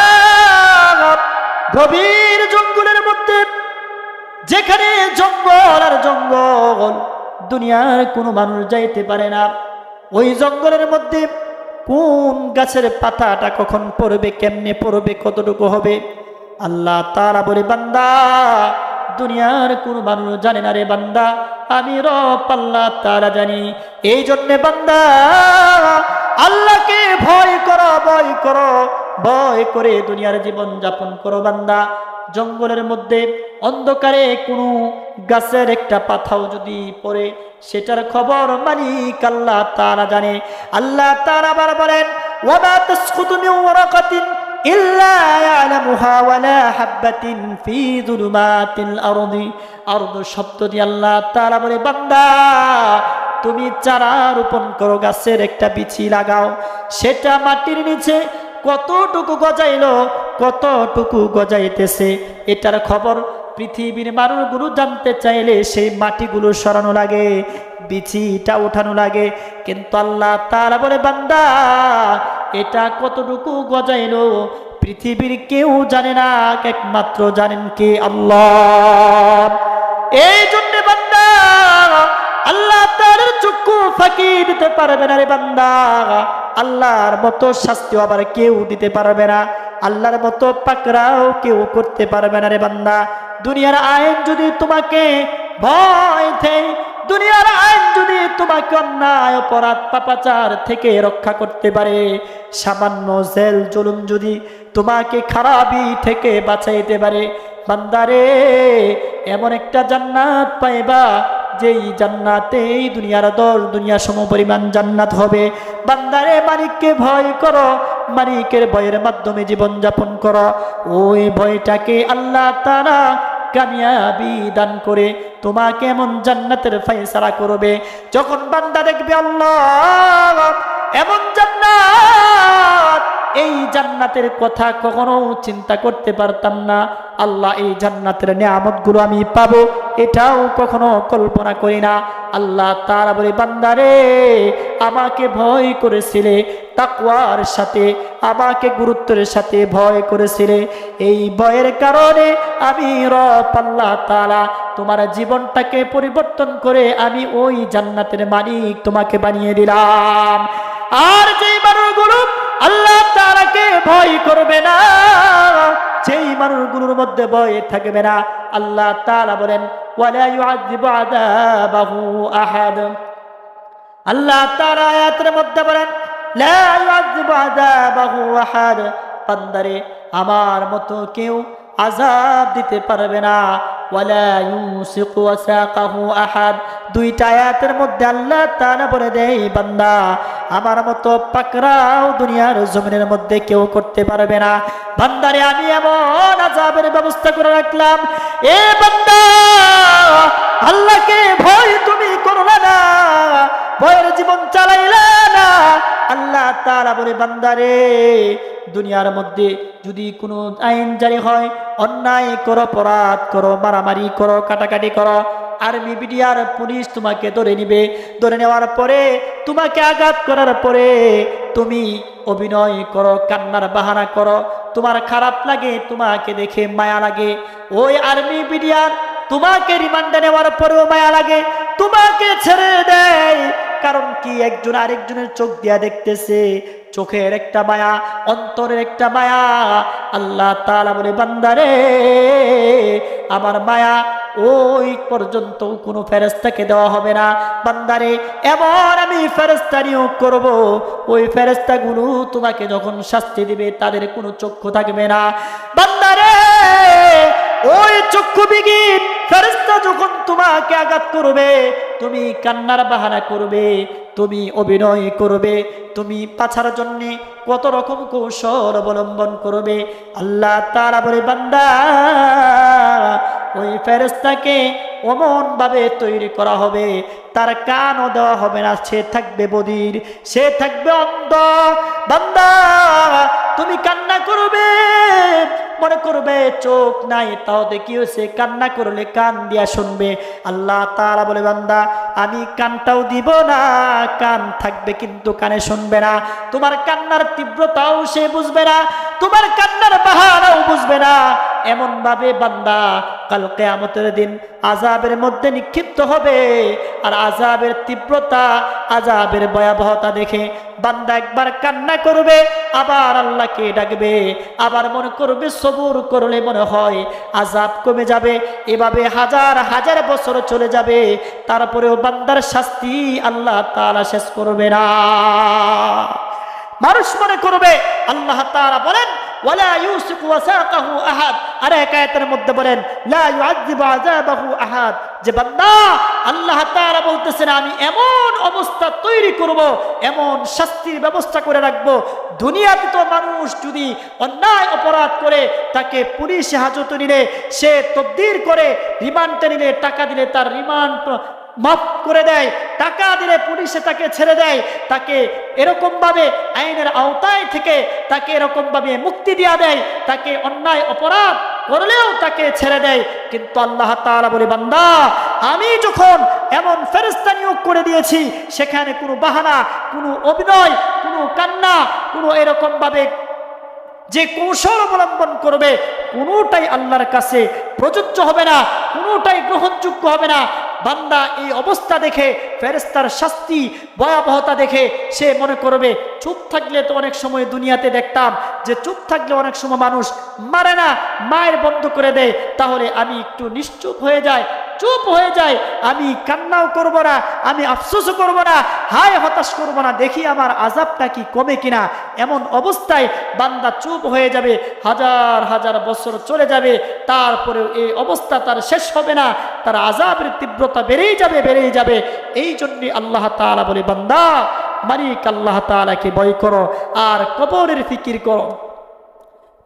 গভীর জঙ্গলের মধ্যে, যেখানে জঙ্গল আর জঙ্গল, দুনিয়ার কোনো মানুষ যাইতে পারে না, ওই জঙ্গলের মধ্যে কোন গাছের পাতাটা কখন পড়বে, কেমনে পড়বে, কতটুকু হবে, আল্লাহ তাআলা বলে, বান্দা দুনিয়ার কোন মানুষ জানে না রে বান্দা, আমি রব আল্লাহ তাআলা জানি। এই জন্যে বান্দা আল্লাহকে ভয় করো, ভয় করো, ভয় করে দুনিয়ার জীবন যাপন করো। বান্দা জঙ্গলের মধ্যে অন্ধকারে কোনো গাছের একটা পাতাও যদি পড়ে, সেটার খবর মালিক আল্লাহ তাআলা জানে। আল্লাহ তাআলা আবার বলেন, ওয়ামা তাসকুতু মিন ওয়ারাকাতিন ইল্লা ইয়ালামুহা ওয়ালা হাববাতিন ফি যুলুমাতিল আরদি। আরদ শব্দ দিয়ে আল্লাহ তাআলা বলে, বান্দা তুমি চারা রোপণ করো, গাছের একটা বিচি লাগাও, সেটা মাটির নিচে কতটুকু গজাইলো, কতটুকু গজাইতেছে, এটার খবর পৃথিবীর মানুষগুলো জানতে চাইলে সেই মাটিগুলো সরানো লাগে, বিচিটা উঠানো লাগে। কিন্তু আল্লাহ তাআলা বলে, বান্দা এটা কতটুকু গজাইলো পৃথিবীর কেউ জানে না, একমাত্র জানেন কে? আল্লাহ। এই জন্য বান্দা আল্লাহ তাআলার চক্ষু ফাঁকি দিতে পারবে না রে বান্দা। আল্লাহর মতো শাস্তি আবার কেউ দিতে পারবে না, আল্লাহর মতো পাকড়াও কেউ করতে পারবে না রে বান্দা। দুনিয়ার আইন যদি তোমাকে ভয় দেয়, দুনিয়ার আইন যদি তোমাকে অন্যায় অপরাধ পাপাচার থেকে রক্ষা করতে পারে, সামান্য জেল জুলুম যদি তোমাকে খারাপি থেকে বাঁচাইতে পারে, বান্দারে এমন একটা জান্নাত পাইবা যেই জান্নাতে এই দুনিয়ার 10 দুনিয়া সমপরিমাণ জান্নাত হবে। বান্দারে মালিককে ভয় করো, মালিকের ভয়ের মাধ্যমে জীবন যাপন করো। ওই ভয়টাকে আল্লাহ তাআলা কামিয়াবি দান করে তোমাকে এমন জান্নাতের ফয়সালা করবে। যখন বান্দা দেখবে আল্লাহ এমন জান্নাত, এই জান্নাতের কথা কখনো চিন্তা করতে পারতাম না, আল্লাহ এই জান্নাতের নিয়ামতগুলো আমি পাবো এটাও কখনো কল্পনা করি না। আল্লাহ তাআলা বলে, বান্দারে আমাকে ভয় করেছিলে, তাকওয়ার সাথে আমাকে গুরুত্বের সাথে ভয় করেছিলে, এই ভয়ের কারণে আমি রব আল্লাহ তাআলা তোমার জীবনটাকে পরিবর্তন করে আমি ওই জান্নাতের মালিক তোমাকে বানিয়ে দিলাম। আর যেই মানুষগুলো আল্লাহ তাআলাকে ভয় করবে না, যেই মানুষগুলোর মধ্যে ভয় থাকবে না, আল্লাহ তাআলা বলেন ওয়ালা ইউআযিবু আযাবাহু আহাদ। আল্লাহ তাআলা আয়াতের মধ্যে বলেন লা ইউআযিবু আযাবাহু আহাদ, বান্দারে আমার মতো কেউ আযাব দিতে পারবে না। ওয়ালা ইউসিকু ওয়াসাকাহু আহাদ, দুইটা আয়াতের মধ্যে আল্লাহ তাআলা বলে দেয় বান্দা আমার মতো পাকড়াও দুনিয়ার জমিনের মধ্যে কেউ করতে পারবে না। বান্দারে আমি এমন আযাবের ব্যবস্থা করে রাখলাম, এ বান্দা আল্লাহকে ভয় তুমি করলে না, ভয়ের জীবন চালাইলে না। আল্লাহ তাআলা বলে, বান্দারে দুনিয়ার মধ্যে যদি কোনো আইন জারি হয়, অন্যায় করো, অপরাধ করো, মারামারি করো, কাটাকাটি করো, আর্মি বিডিআর পুলিশ তোমাকে ধরে নিবে। ধরে নেওয়ার পরে তোমাকে আঘাত করার পরে তুমি অভিনয় করো, কান্নার বাহানা করো, তোমার খারাপ লাগে, তোমাকে দেখে মায়া লাগে। ওই আর্মি বিডিআর তোমাকে রিমান্ডে নেওয়ার পরেও মায়া লাগে, তোমাকে ছেড়ে দেয়। কারণ কি? একজন আরেকজনের চোখ দিয়া দেখতেছে, চোখের একটা মায়া, অন্তরের একটা মায়া। আল্লাহ তাআলা বলে, বান্দারে আমার মায়া ওই পর্যন্ত কোনো ফেরেশতাকে দেওয়া হবে না। বান্দারে এমন আমি ফেরেশতা নিয়োগ করব, ওই ফেরেশতাগুলো তোমাকে যখন শাস্তি দিবে তাদের কোনো চক্ষু থাকবে না। বান্দারে ওই চক্ষুবিহীন ফেরেশতা যখন তোমাকে আঘাত করবে, তুমি কান্নার বাহানা করবে, তুমি অভিনয় করবে, তুমি পাছার জন্য কত রকম কৌশল অবলম্বন করবে। আল্লাহ তাআলা বলে, বান্দা ওই ফেরেশতাকে অমন ভাবে তৈরি করা হবে, তার কানও দেওয়া হবে না, সে থাকবে বধির, সে থাকবে অন্ধ। বান্দা তুমি কান্না করবে, মনে করবে চোখ নাই, তাও দেখি সে কান্না করলে কান দিয়া শুনবে। আল্লাহ তাআলা বলে, বান্দা আমি কানটাও দিব না, কান থাকবে কিন্তু কানে শুনবে না, তোমার কান্নার তীব্রতাও সে বুঝবে না, তোমার কান্নার বাহানাও বুঝবে না। এমন ভাবে বান্দা কাল কিয়ামতের দিন আযাবের মধ্যে নিক্ষিপ্ত হবে। আর আযাবের তীব্রতা, আযাবের ভয়াবহতা দেখে বান্দা একবার কান্না করবে, আবার আল্লাহকে ডাকবে, আবার মনে করবে সবুর করলে মনে হয় আযাব কমে যাবে। এভাবে হাজার হাজার বছর চলে যাবে, তারপরেও বান্দার শাস্তি আল্লাহ তাআলা শেষ করবে না। মানুষ মনে করবে, আল্লাহ তাআলা বলেন ওয়ালা ইউসিকু ওয়াসাকাহু আহাদ, আর এক আয়াতের মধ্যে বলেন লা ইউআযিবু আযাবাহু আহাদ, যে বান্দা আল্লাহ তাআলা বলতেছেন আমি এমন অবস্থা তৈরি করব, এমন শাস্তির ব্যবস্থা করে রাখব, দুনিয়াতে তো মানুষ যদি অন্যায় অপরাধ করে তাকে পুলিশ হাজতে নিলে সে তকদির করে, রিমান্ডে নিলে টাকা দিলে তার রিমান্ড মাফ করে দেয়, টাকা দিলে পুলিশে তাকে ছেড়ে দেয়, তাকে এরকম ভাবে আইনের আওতায় থেকে তাকে এরকম ভাবে মুক্তি দেয়া দেয়, তাকে অন্যায় অপরাধ করলেও তাকে ছেড়ে দেয়। কিন্তু আল্লাহ তাআলা বলে, বান্দা আমি যখন এমন ফেরেশতা নিয়োগ করে দিয়েছি, সেখানে কোনো বাহানা, কোনো অভিনয়, কোনো কান্না, কোনো এরকম ভাবে যে কৌশল অবলম্বন করবে কোনোটাই আল্লাহর কাছে প্রযোজ্য হবে না, কোনোটাই গ্রহণযোগ্য হবে না। বান্দা এই অবস্থা দেখে, ফেরেশতার শাস্তি ভয়াবহতা দেখে সে মনে করবে চুপ থাকলে তো অনেক সময় দুনিয়াতে দেখতাম যে চুপ থাকলে অনেক সময় মানুষ মারে না, মায়ের বন্ধ করে দেয়, তাহলে আমি একটু নিশ্চুপ হয়ে যাই, চুপ হয়ে যায়, আমি কান্নাও করব না, আমি আফসোসও করব না, হায় হতাশ করব না, দেখি আমার আযাবটা কি কমে কিনা। এমন অবস্থায় বান্দা চুপ হয়ে যাবে, হাজার হাজার বছর চলে যাবে, তারপরেও এই অবস্থা তার শেষ হবে না, তার আযাবের তীব্রতা বেড়েই যাবে, বেড়েই যাবে। এই জন্যে আল্লাহ তাআলা বলে, বান্দা মালিক আল্লাহ তাআলাকে ভয় করো আর কবরের ফিকির করো,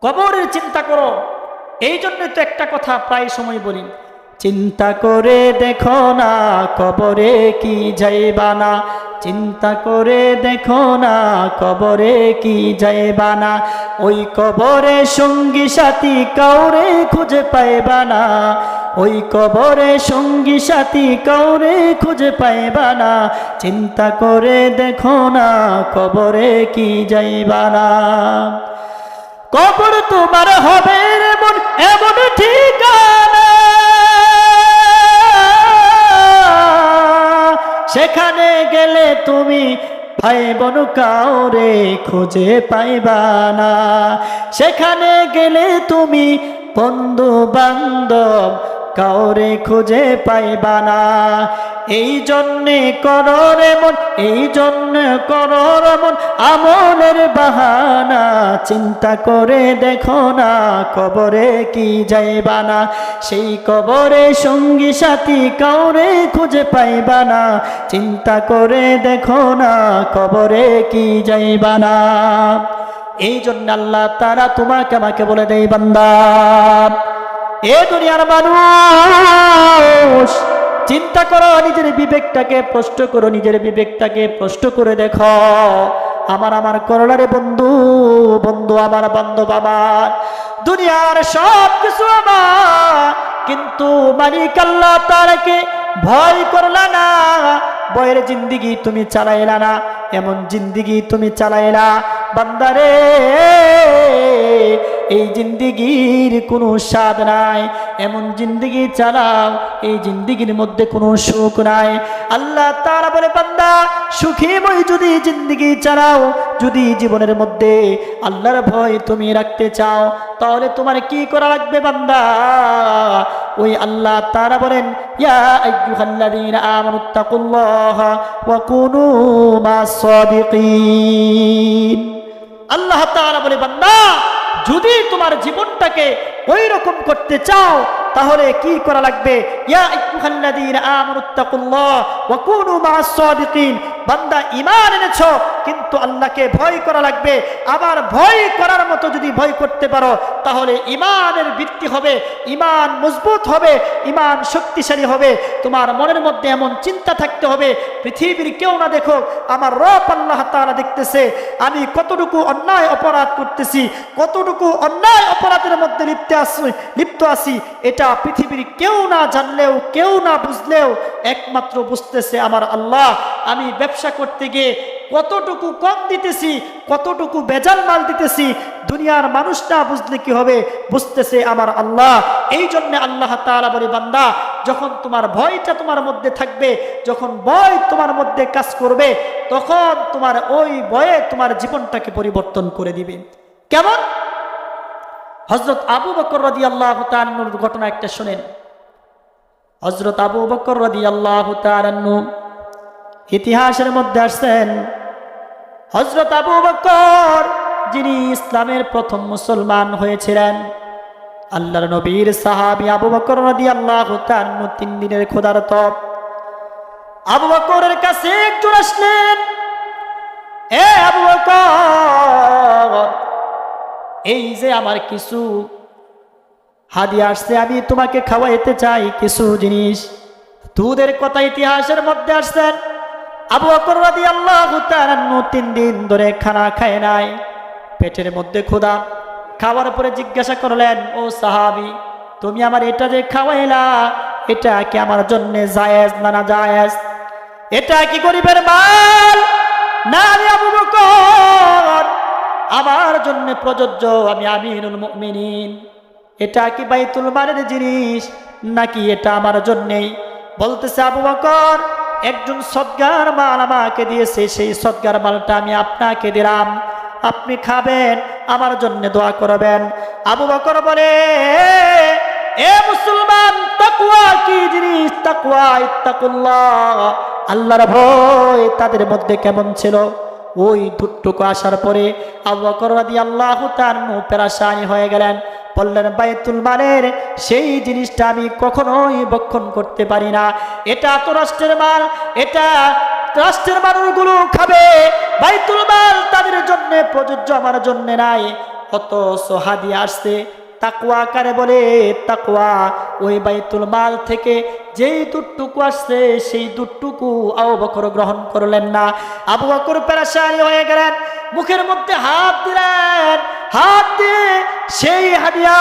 কবরের চিন্তা করো। এই জন্য তো একটা কথা প্রায় সময় বলি, চিন্তা করে দেখো না কবরে কি যাইবা না, চিন্তা করে দেখো না কবরে কি যাইবা না, ওই কবরে সঙ্গী সাথী কাউরে খুঁজে পাইবা না, ওই কবরে সঙ্গী সাথী কাউরে খুঁজে পাইবা না, চিন্তা করে দেখো না কবরে কি যাইবা না। কবর তোমার হবে এমন এমন ঠিকানা, সেখানে গেলে তুমি ভাই বোন কাউরে খুঁজে পাইবা না, সেখানে গেলে তুমি বন্ধু বান্ধব কাউরে খুঁজে পাইবা না। এই জন্যে করর এমন, এই জন্যে করর এমন আমলের বাহানা, চিন্তা করে দেখো না কবরে কি যাইবা না, সেই কবরে সঙ্গী সাথী কাউরে খুঁজে পাইবা না, চিন্তা করে দেখো না কবরে কি যাইবা না। এই জন্য আল্লাহ তাআলা তোমাকে আমাকে বলে দেয়, বান্দা এ দুনিয়ার মানুষ চিন্তা করো, নিজের বিবেকটাকে প্রশ্ন করো, নিজের বিবেকটাকে প্রশ্ন করে দেখো। আমার করলারে বন্ধু, বন্ধু আমার, বান্ধব আমার, দুনিয়ার সব কিছু আমার, কিন্তু মালিক আল্লাহ তাআলাকে ভয় করলা না, ভয়ের জিন্দিগি তুমি চালাইলা না, এমন জিন্দিগি তুমি চালাইলা বান্দারে, এই জিন্দিগির কোনো স্বাদ নাই, এমন জিন্দিগি চালাও এই জিন্দিগির মধ্যে কোনো সুখ নাই। আল্লাহ তাআলা বলে, বান্দা সুখীময় যদি জিন্দিগি চালাও, যদি জীবনের মধ্যে আল্লাহর ভয় তুমি রাখতে চাও, তাহলে তোমার কি করা লাগবে বান্দা? ওই আল্লাহ তাআলা বলেন, ইয়া আইয়ুহাল্লাযীনা আমানুত্তাকুল্লাহা ওয়া কুনু মাস সাদিকিন। আল্লাহ তাআলা বলে, বান্দা যদি তোমার জীবনটাকে ওই রকম করতে চাও তাহলে কি করা লাগবে? ইয়া আইয়ুহাল্লাযীনা আমানুত্তাকুল্লাহ ওয়া কুনু মাস সাদিকিন। বান্দা ঈমান এনেছো কিন্তু আল্লাহকে ভয় করা লাগবে। আবার ভয় করার মতো যদি ভয় করতে পারো তাহলে ঈমানের ভিত্তি হবে, ঈমান মজবুত হবে, ঈমান শক্তিশালী হবে। তোমার মনের মধ্যে এমন চিন্তা থাকতে হবে, পৃথিবীর কেউ না দেখো, আমার রব আল্লাহ তাআলা দেখতেছে আমি কতটুকু অন্যায় অপরাধ করতেছি, কতটুকু অন্যায় অপরাধের মধ্যে লিপ্ত আছি। এটা পৃথিবীর কেউ না জানলেও, কেউ না বুঝলেও একমাত্র বুঝতেছে আমার আল্লাহ। আমি ব্যবসা করতে গিয়ে কতটুকু কম দিতেছি, কতটুকু বেজাল মাল দিতেছি, দুনিয়ার মানুষ না বুঝলে কি হবে, বুঝতেছে আমার আল্লাহ। এই জন্য আল্লাহ তাআলা বলে, বান্দা যখন তোমার ভয়টা তোমার মধ্যে থাকবে, যখন ভয় তোমার মধ্যে কাজ করবে, তখন তোমার ওই ভয়ে তোমার জীবনটাকে পরিবর্তন করে দিবে। কেমন? হযরত আবু বকর রাদিয়াল্লাহু তাআলা আনহুর ঘটনা একটা শুনেন। হযরত আবু বকর রাদিয়াল্লাহু তাআলা আনহু ইতিহাসের মধ্যে আসছেন, হযরত আবু বকর যিনি ইসলামের প্রথম মুসলমান হয়েছিলেন, আল্লাহর নবীর সাহাবী আবু বকর রাদিয়াল্লাহু তাআলা আনহু 3 দিনের ক্ষুধার্ত। আবু বকরের কাছে একজন আসলেন, এ আবু বকর, এই যে আমার কিছু হাদিয়া আসছে, আমি তোমাকে খাওয়াইতে চাই কিছু জিনিস। দুধের কথা ইতিহাসের মধ্যে আসছেন। আবু বকর রাদিয়াল্লাহু তাআলা আনহু 3 দিন ধরে খানা খায় নাই, পেটের মধ্যে ক্ষুধা। খাওয়ার পরে জিজ্ঞাসা করলেন, ও সাহাবী, তুমি আমার এটা যে খাওয়াইলা, এটা কি আমার জন্য জায়েজ না না জায়েজ? এটা কি গরিবের মাল? না, আমি আবু বকর, আমার জন্য প্রযোজ্য, আমি আমিনুল মুমিনিন। এটা কি বাইতুল মালের জিনিস নাকি এটা আমার জন্যেই? বলতেছে আবু বকর, একজন সদগার মাল আমাকে দিয়েছে, সেই সদগার মালটা আমি আপনাকে দিলাম, আপনি খাবেন, আমার জন্য দোয়া করবেন। আবু বকর বলে, এ মুসলমান, তাকওয়া কি জিনিস? তাকওয়া ইত্তাকুল্লাহ, আল্লাহর ভয় তাদের মধ্যে কেমন ছিল? ওই দুটুকু আসার পরে আবু বকর রাদিয়াল্লাহু তাআলা পেরেশানি হয়ে গেলেন, বললেন বাইতুল মালের সেই জিনিসটা আমি কখনোই ভক্ষণ করতে পারি না। এটা তো রাষ্ট্রের মাল, এটা রাষ্ট্রের মানুষগুলো খাবে, বাইতুল মাল তাদের জন্য প্রযোজ্য, আমার জন্য নাই। অত হাদিয়া আসছে। তাকওয়া কারে বলে? তাকওয়া ওই বাইতুল মাল থেকে যেই দুটুকু আসছে সেই দুটুকু আবু বকর গ্রহণ করলেন না। আবু বকর পেরেশানি হয়ে গেলেন, মুখের মধ্যে হাত দিলেন, হাত দিয়ে সেই হাদিয়া,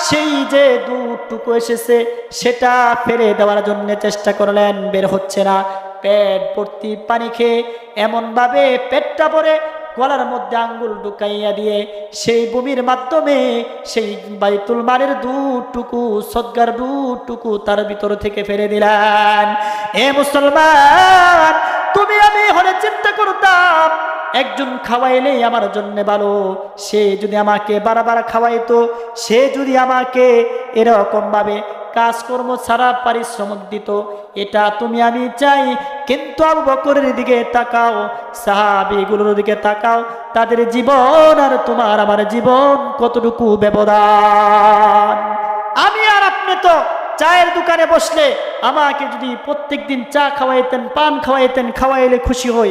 সেই যে দুটুকু এসেছে সেটা ফেলে দেওয়ার জন্য চেষ্টা করলেন, বের হচ্ছে না। পেট ভর্তি পানি খেয়ে এমনভাবে পেটটা ভরে গলার মধ্যে আঙ্গুল ঢুকাইয়া দিয়ে সেই ভূমির মাধ্যমে সেই বাইতুল মালের দুটুকু সদগার দুটুকু তার ভিতর থেকে ফেলে দিলেন। এ মুসলমান, তুমি আমি হলে চিন্তা করতাম একজন খাওয়াইলেই আমার জন্য ভালো, সে যদি আমাকে বারবার খাওয়াইতো, সে যদি আমাকে এরকম ভাবে কাজকর্ম ছাড়া পারিশ্রমিক দিত, এটা তুমি আমি চাই। কিন্তু আবু বকরের দিকে তাকাও, সাহাবীগুলোর দিকে তাকাও, তাদের জীবন আর তোমার আমার জীবন কতটুকু ব্যবধান। আমি আর আপনি তো চায়ের দোকানে বসলে আমাকে যদি প্রত্যেকদিন চা খাওয়াইতেন, পান খাওয়াইতেন, খাওয়াইলে খুশি হই।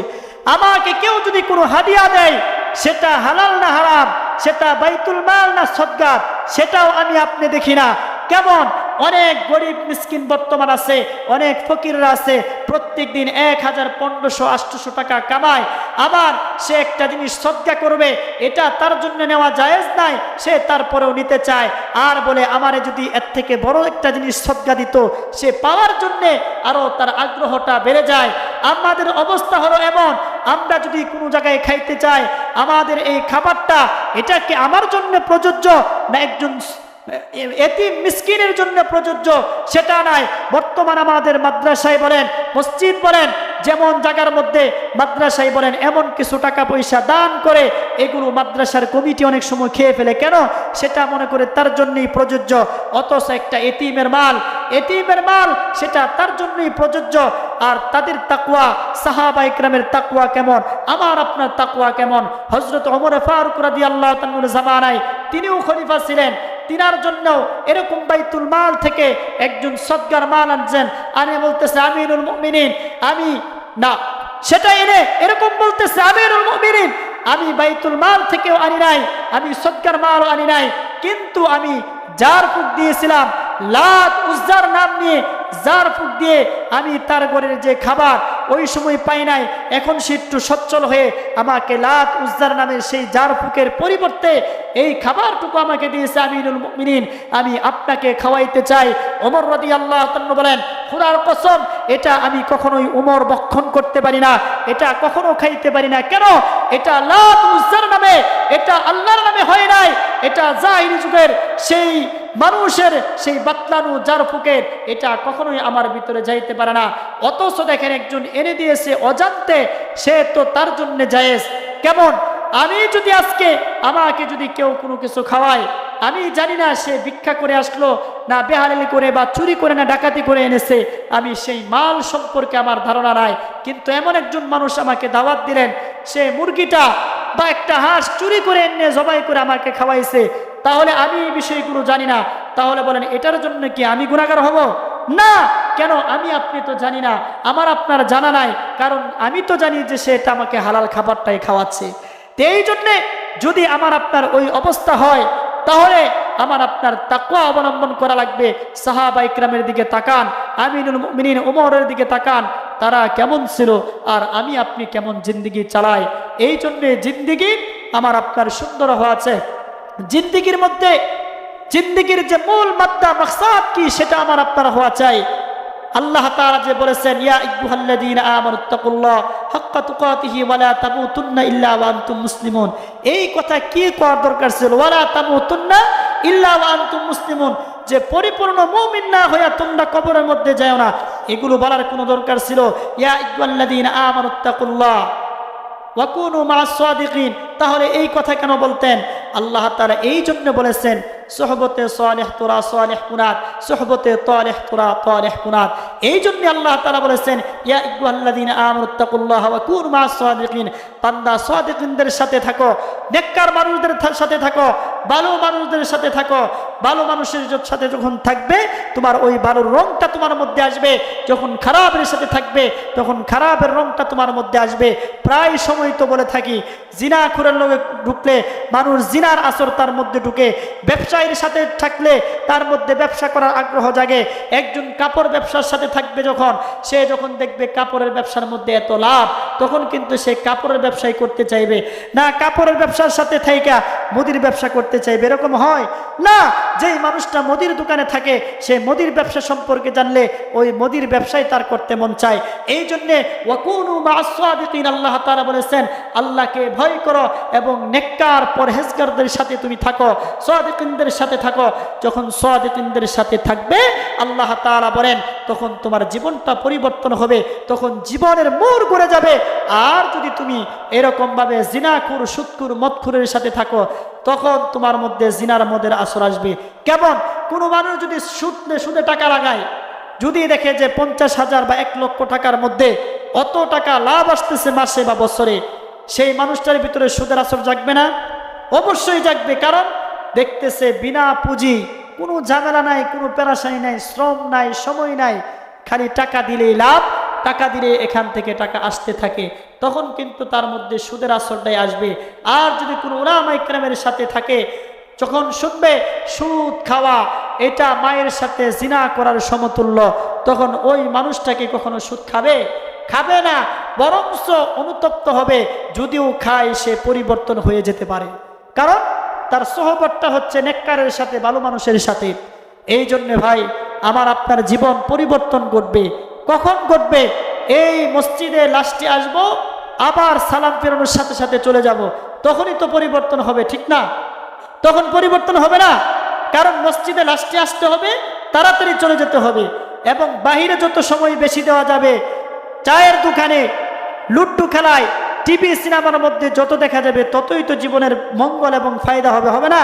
আমাকে কেউ যদি কোনো হাদিয়া দেয়, সেটা হালাল না হারাম, সেটা বাইতুল মাল না সদকা, সেটাও আমি আপনি দেখি না। কেমন অনেক গরিব মিসকিন বর্তমান আছে, অনেক ফকিররা আছে, প্রত্যেক দিন 1000, 1500, 800 টাকা কামায়, আবার সে একটা জিনিস সদকা করবে, এটা তার জন্য নেওয়া জায়েজ নাই, সে তারপরেও নিতে চায়, আর বলে আমারে যদি এর থেকে বড় একটা জিনিস সদকা দিত, সে পাওয়ার জন্যে আরও তার আগ্রহটা বেড়ে যায়। আমাদের অবস্থা হলো এমন, আমরা যদি কোনো জায়গায় খাইতে চাই, আমাদের এই খাবারটা এটা কি আমার জন্য প্রযোজ্য না একজন এতিম মিসকিনের জন্য প্রযোজ্য, সেটা নাই। বর্তমান আমাদের মাদ্রাসায় বলেন, মসজিদ বলেন, যেমন জায়গার মধ্যে মাদ্রাসায় বলেন এমন কিছু টাকা পয়সা দান করে এগুলো মাদ্রাসার কমিটি অনেক সময় খেয়ে ফেলে। কেন? সেটা মনে করে তার জন্যই প্রযোজ্য, অথচ একটা এতিমের মাল, এতিমের মাল সেটা তার জন্যই প্রযোজ্য। আর তাদের তাকওয়া, সাহাবা ইকরামের তাকওয়া কেমন, আমার আপনার তাকওয়া কেমন? হযরত ওমর ফারুক রাদিয়াল্লাহু তাআলার জামানায় তিনিও খলিফা ছিলেন, তিনার জন্য এরকম বাইতুল মাল থেকে একজন সদকার মাল আনছেন, আনে বলতেছে আমিরুল মুমিনিন, আমি না সেটা এনে এরকম বলতেছে আমিরুল মুমিনিন, আমি বাইতুল মাল থেকেও আনি নাই, আমি সদকার মালও আনি নাই, কিন্তু আমি জার ফুক দিয়েছিলাম, লাত উজ্জার নাম নিয়ে জার ফুক দিয়ে আমি তার ঘরের যে খাবার ওই সময় পাই নাই, এখন সে একটু সচ্ছল হয়ে আমাকে লাত উজ্জার নামের সেই জার ফুকের পরিবর্তে এই খাবারটুকু আমাকে দিয়েছে আমিরুল মুমিনিন, আমি আপনাকে খাওয়াইতে চাই। ওমর রাদিয়াল্লাহু তাআলা বলেন, খোদার কসম, এটা আমি কখনোই ওমর ভক্ষণ করতে পারি না, এটা কখনো খাইতে পারি না। কেন? এটা লাত উজ্জার নামে, এটা আল্লাহর নামে হয় নাই, এটা জাহিলি যুগের সেই মানুষের সেই বাতলানু জার ফুকের, এটা কখনোই আমার ভিতরে যাইতে পারে না। অথচ দেখেন একজন এনে দিয়েছে অজান্তে, সে তো তার জন্য জায়েজ। কেমন? আমি যদি আজকে আমাকে যদি কেউ কোনো কিছু খাওয়ায়, আমি জানি না সে ভিক্ষা করে আসলো না বেহালালি করে বা চুরি করে না ডাকাতি করে এনেছে, আমি সেই মাল সম্পর্কে আমার ধারণা নাই, কিন্তু এমন একজন মানুষ আমাকে দাওয়াত দিলেন, সে মুরগিটা বা একটা হাঁস চুরি করে এনে জবাই করে আমাকে খাওয়াইছে, তাহলে আমি এই বিষয়গুলো জানি না, তাহলে বলেন এটার জন্য কি আমি গুনাহগার হব? না। কেন? আমি আপনি তো জানি না, আমার আপনার জানা নাই, কারণ আমি তো জানি যে সে এটা আমাকে হালাল খাবারটাই খাওয়াচ্ছে। তো এই জন্যে যদি আমার আপনার ওই অবস্থা হয়, তাহলে আমার আপনার তাকওয়া অবলম্বন করা লাগবে। সাহাবা ইকরামের দিকে তাকান, আমিরুল মুমিনিন ওমরের দিকে তাকান, তারা কেমন ছিল আর আমি আপনি কেমন জিন্দেগি চালাই। এই জন্যে জিন্দেগি আমার আপনার সুন্দর হওয়া আছে। জিন্দেগির মধ্যে জিন্দেগির যে মূল মাদ্দা মাকসাদ কি, সেটা আমার আপনার হওয়া চাই। আল্লাহ তাআলা যে বলেছেন, ইয়া আইয়ুহাল্লাযীনা আমানুত্তাকুল্লাহ হাক্কা তুকাতিহি ওয়া লা তামুতুন্না ইল্লা ওয়া আনতুম মুসলিমুন, এই কথা কি করার দরকার ছিল? ওয়া লা তামুতুন্না ইল্লা ওয়া আনতুম মুসলিমুন, যে পরিপূর্ণ মুমিন না হইয়া তোমরা কবরের মধ্যে যাও না, এগুলো বলার কোনো দরকার ছিল? ইয়া আইয়ুহাল্লাযীনা আমানুত্তাকুল্লাহ ওয়া কুনু মা'আস সাদিকিন, তাহলে এই কথা কেন বলতেন? আল্লাহ তাআলা এই জন্য বলেছেন সোহবতে সালেহ তোরা সালেহ কুনাত, সোহবতে তালেহ তোরা তালেহ কুনাত। এই জন্য আল্লাহ তাআলা বলেছেন ইয়া আইয়ুহাল্লাযীনা আমানুত্তাকুল্লাহ ওয়া কুনু মা'আস সাদিকিন, বান্দা সাদিকিনদের সাথে থাকো, নেককার মানুষদের সাথে থাকো, ভালো মানুষদের সাথে থাকো। ভালো মানুষের সাথে যখন থাকবে তোমার ওই ভালোর রংটা তোমার মধ্যে আসবে, যখন খারাপের সাথে থাকবে তখন খারাপের রংটা তোমার মধ্যে আসবে। প্রায় সময় তো বলে থাকি জিনাখোরের লোকে ঢুকলে মানুষ জিনার আসর তার মধ্যে ঢুকে, ব্যবসায়ীর সাথে থাকলে তার মধ্যে ব্যবসা করার আগ্রহ জাগে। একজন কাপড় ব্যবসার সাথে থাকবে যখন, সে যখন দেখবে কাপড়ের ব্যবসার মধ্যে এত লাভ, তখন কিন্তু সে কাপড়ের ব্যবসায় করতে চাইবে না, কাপড়ের ব্যবসার সাথে থাইকা মুদির ব্যবসা করতে চাইবে। এরকম হয় না, যেই মানুষটা মুদির দোকানে থাকে সে মুদির ব্যবসা সম্পর্কে জানলে ওই মুদির ব্যবসায় তার করতে মন চায়। এই জন্যে ওয়াকুনু মা'আস সাদিকিন, আল্লাহ তাআলা বলেছেন আল্লাহকে ভয় করো এবং নেককার পরহেজগারদের সাথে তুমি থাকো, সাদিকিনদের সাথে থাকো। যখন সাদিকিনদের সাথে থাকবে আল্লাহ তাআলা বলেন তখন তোমার জীবনটা পরিবর্তন হবে, তখন জীবনের মোড় ঘুরে যাবে। আর যদি তুমি এরকমভাবে জিনাখুর সুদখুর মদখুরের সাথে থাকো তখন তোমার মধ্যে জিনার মদের আসর আসবে। কেমন? কোনো মানুষ যদি সুদে টাকা লাগায়, যদি দেখে যে 50,000 বা 1 লক্ষ টাকার মধ্যে অত টাকা লাভ আসতেছে মাসে বা বছরে, সেই মানুষটার ভিতরে সুদের আসর জাগবে না? অবশ্যই জাগবে। কারণ দেখতেছে বিনা পুঁজি, কোনো ঝামেলা নাই, কোনো পেরাশানি নাই, শ্রম নাই, সময় নাই, খালি টাকা দিলেই লাভ, টাকা দিলে এখান থেকে টাকা আসতে থাকে, তখন কিন্তু তার মধ্যে সুদের আসরটাই আসবে। আর যদি কোনো উলামা ইকরামের সাথে থাকে, যখন শুনবে সুদ খাওয়া এটা মায়ের সাথে জিনা করার সমতুল্য, তখন ওই মানুষটাকে কখনো সুদ খাবে না, বরঞ্চ অনুতপ্ত হবে। যদিও খায় সে পরিবর্তন হয়ে যেতে পারে, কারণ তার সোহবতটা হচ্ছে নেককারের সাথে, ভালো মানুষের সাথে। এই জন্য ভাই আমার আপনার জীবন পরিবর্তন ঘটবে। কখন ঘটবে? এই মসজিদে লাস্টে আসবো, আবার সালাম ফেরানোর সাথে সাথে চলে যাব, তখনই তো পরিবর্তন হবে, ঠিক না? তখন পরিবর্তন হবে না, কারণ মসজিদে লাস্টে আসতে হবে, তাড়াতাড়ি চলে যেতে হবে। এবং বাহিরে যত সময় বেশি দেওয়া যাবে, চায়ের দোকানে, লুড্ডু খেলায়, টিভি সিনেমার মধ্যে যত দেখা যাবে ততই তো জীবনের মঙ্গল এবং ফায়দা হবে না?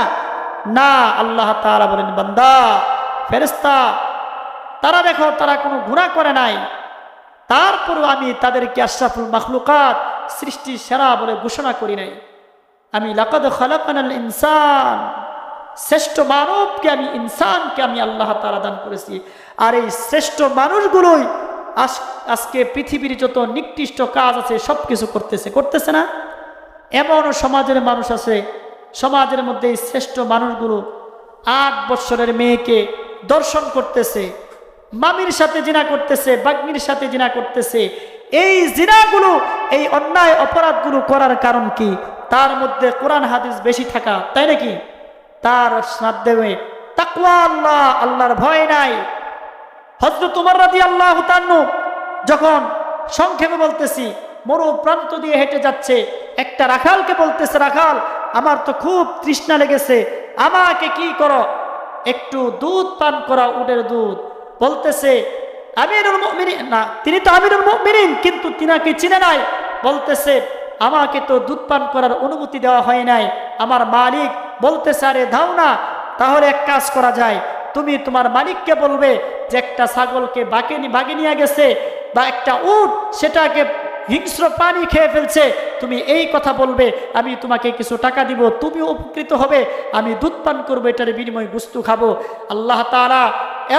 না, আল্লাহ তাআলা বলেন বান্দা ফেরেশতা তারা দেখো তারা কোনো গুনাহ করে নাই, তারপরও আমি তাদেরকে আশরাফুল মাখলুকাত, সৃষ্টির সেরা বলে ঘোষণা করি নাই। আমি লাকাদ খালাকানাল ইনসান, শ্রেষ্ঠ মানবকে আমি, ইনসানকে আমি আল্লাহ তাআলা দান করেছি। আর এই শ্রেষ্ঠ মানুষগুলোই আজকে পৃথিবীর যত নিকৃষ্ট কাজ আছে সব কিছু করতেছে না? এমন সমাজের মানুষ আছে, সমাজের মধ্যে এই শ্রেষ্ঠ মানুষগুলো 8 বছরের মেয়েকে দর্শন করতেছে, মামির সাথে জিনা করতেছে, বাগ্নির সাথে জিনা করতেছে। এই জিনাগুলো, এই অন্যায় অপরাধগুলো করার কারণ কি? তার মধ্যে কোরআন হাদিস বেশি থাকা, তাই নাকি? তার মাধ্যমে তাকওয়া, আল্লাহর ভয় নাই। হযরত ওমর রাদিয়াল্লাহু তাআলা যখন, সংক্ষেপে বলতেছি, মরু প্রান্ত দিয়ে হেঁটে যাচ্ছে, একটা রাখালকে বলতেছে, রাখাল আমার তো খুব তৃষ্ণা লেগেছে, আমাকে কি করো, একটু দুধ পান করা, উটের দুধ। বলতেছে আমিরুল মুমিনিন, না তিনি তো আমিরুল মুমিনিন, কিন্তু তিনাকে চিনে নাই। বলতেছে আমাকে তো দুধ পান করার অনুমতি দেওয়া হয় নাই আমার মালিক। বলতেছে আরে দাও না, তাহলে এক কাজ করা যায়, তুমি তোমার মালিককে বলবে যে একটা ছাগলকে বাগে নিয়ে গেছে, বা একটা উট সেটাকে হিংস্র পানি খেয়ে ফেলছে, তুমি এই কথা বলবে, আমি তোমাকে কিছু টাকা দিব, তুমি উপকৃত হবে, আমি দুধ পান করবো, এটার বিনিময়ে গুস্তু খাবো। আল্লাহ তাআলা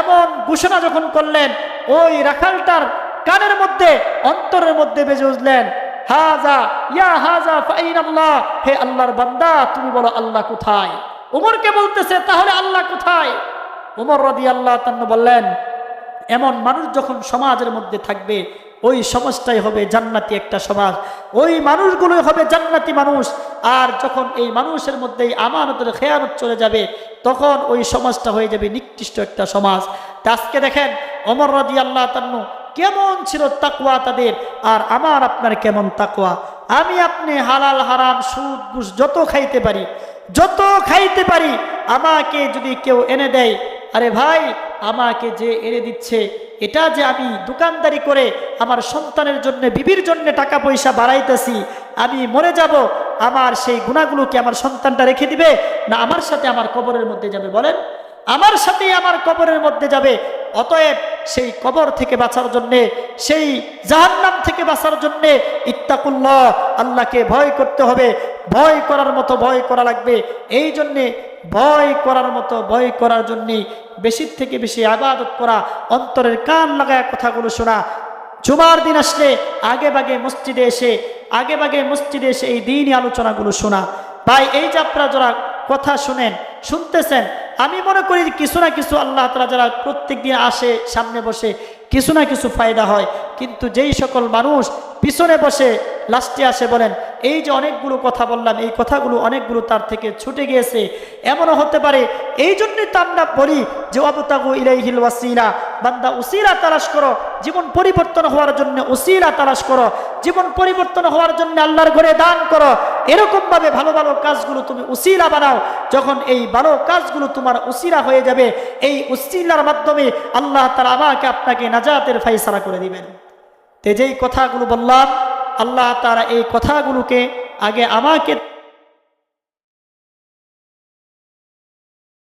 এমন ঘোষণা যখন করলেন, ওই রাখালটার কানের মধ্যে, অন্তরের মধ্যে বেজে উঠলেন, হাজা ইয়া হাজা ফাইনাল্লাহ, হে আল্লাহর বান্দা তুমি বলো আল্লাহ কোথায়? ওমরকে বলতেছে তাহলে আল্লাহ কোথায়? ওমর রাদিয়াল্লাহু তাআলা বললেন এমন মানুষ যখন সমাজের মধ্যে থাকবে, ওই সমাজটাই হবে জান্নাতি একটা সমাজ, ওই মানুষগুলোই হবে জান্নাতি মানুষ। আর যখন এই মানুষের মধ্যে আমানতের খেয়ানত চলে যাবে, তখন ওই সমাজটা হয়ে যাবে নিকৃষ্ট একটা সমাজ। আজকে দেখেন ওমর রাদিয়াল্লাহু তাআলা কেমন ছিল তাকওয়া তাদের, আর আমার আপনার কেমন তাকওয়া। আমি আপনি হালাল হারাম সুদ ঘুষ যত খাইতে পারি, আমাকে যদি কেউ এনে দেয়, আরে ভাই আমাকে যে এনে দিচ্ছে এটা যে আমি দোকানদারি করে আমার সন্তানের জন্য বিবির জন্য টাকা পয়সা বাড়াইতেছি, আমি মরে যাব, আমার সেই গুণাগুলোকে আমার সন্তানটা রেখে দিবে না আমার সাথে আমার কবরের মধ্যে যাবে? বলেন, আমার সাথেই আমার কবরের মধ্যে যাবে। অতএব সেই কবর থেকে বাঁচার জন্যে, সেই জাহান্নাম থেকে বাঁচার জন্যে ইত্তাকুল্লাহ, আল্লাহকে ভয় করতে হবে। ভয় করার মতো ভয় করা লাগবে। এই জন্যে ভয় করার মতো ভয় করার জন্যেই বেশির থেকে বেশি ইবাদত করা, অন্তরের কান লাগায় কথাগুলো শোনা। জুমার দিন আসলে আগে ভাগে মসজিদে এসে এই দিনই আলোচনাগুলো শোনা। ভাই, এই যে আপনারা যারা কথা শুনতেছেন, আমি মনে করি কিছু না কিছু আল্লাহ তাআলা যারা প্রত্যেক দিন আসে সামনে বসে, কিছু না কিছু ফায়দা হয়। কিন্তু যেই সকল মানুষ পিছনে বসে লাস্টে আসে, বলেন এই যে অনেকগুলো কথা বললাম, এই কথাগুলো অনেকগুলো তার থেকে ছুটে গিয়েছে। এমনও হতে পারে, এই জন্যই তো আমরা বলি যে ওয়াবতাগু ইলাইহিল ওয়াসিলা, বান্দা উসিলা তালাশ করো, জীবন পরিবর্তন হওয়ার জন্য উসিলা তালাশ করো, জীবন পরিবর্তন হওয়ার জন্য আল্লাহর ঘরে দান করো। এরকম ভাবে ভালো ভালো কাজগুলো তুমি উসিলা বানাও। যখন এই ভালো কাজগুলো তোমার উসিলা হয়ে যাবে, এই উসিলার মাধ্যমে আল্লাহ তাআলা আমাকে আপনাকে নাজাতের ফায়সালা করে দিবেন। যেই কথাগুলো বললাম, আল্লাহ তাআলা এই কথাগুলোকে আগে আমাকে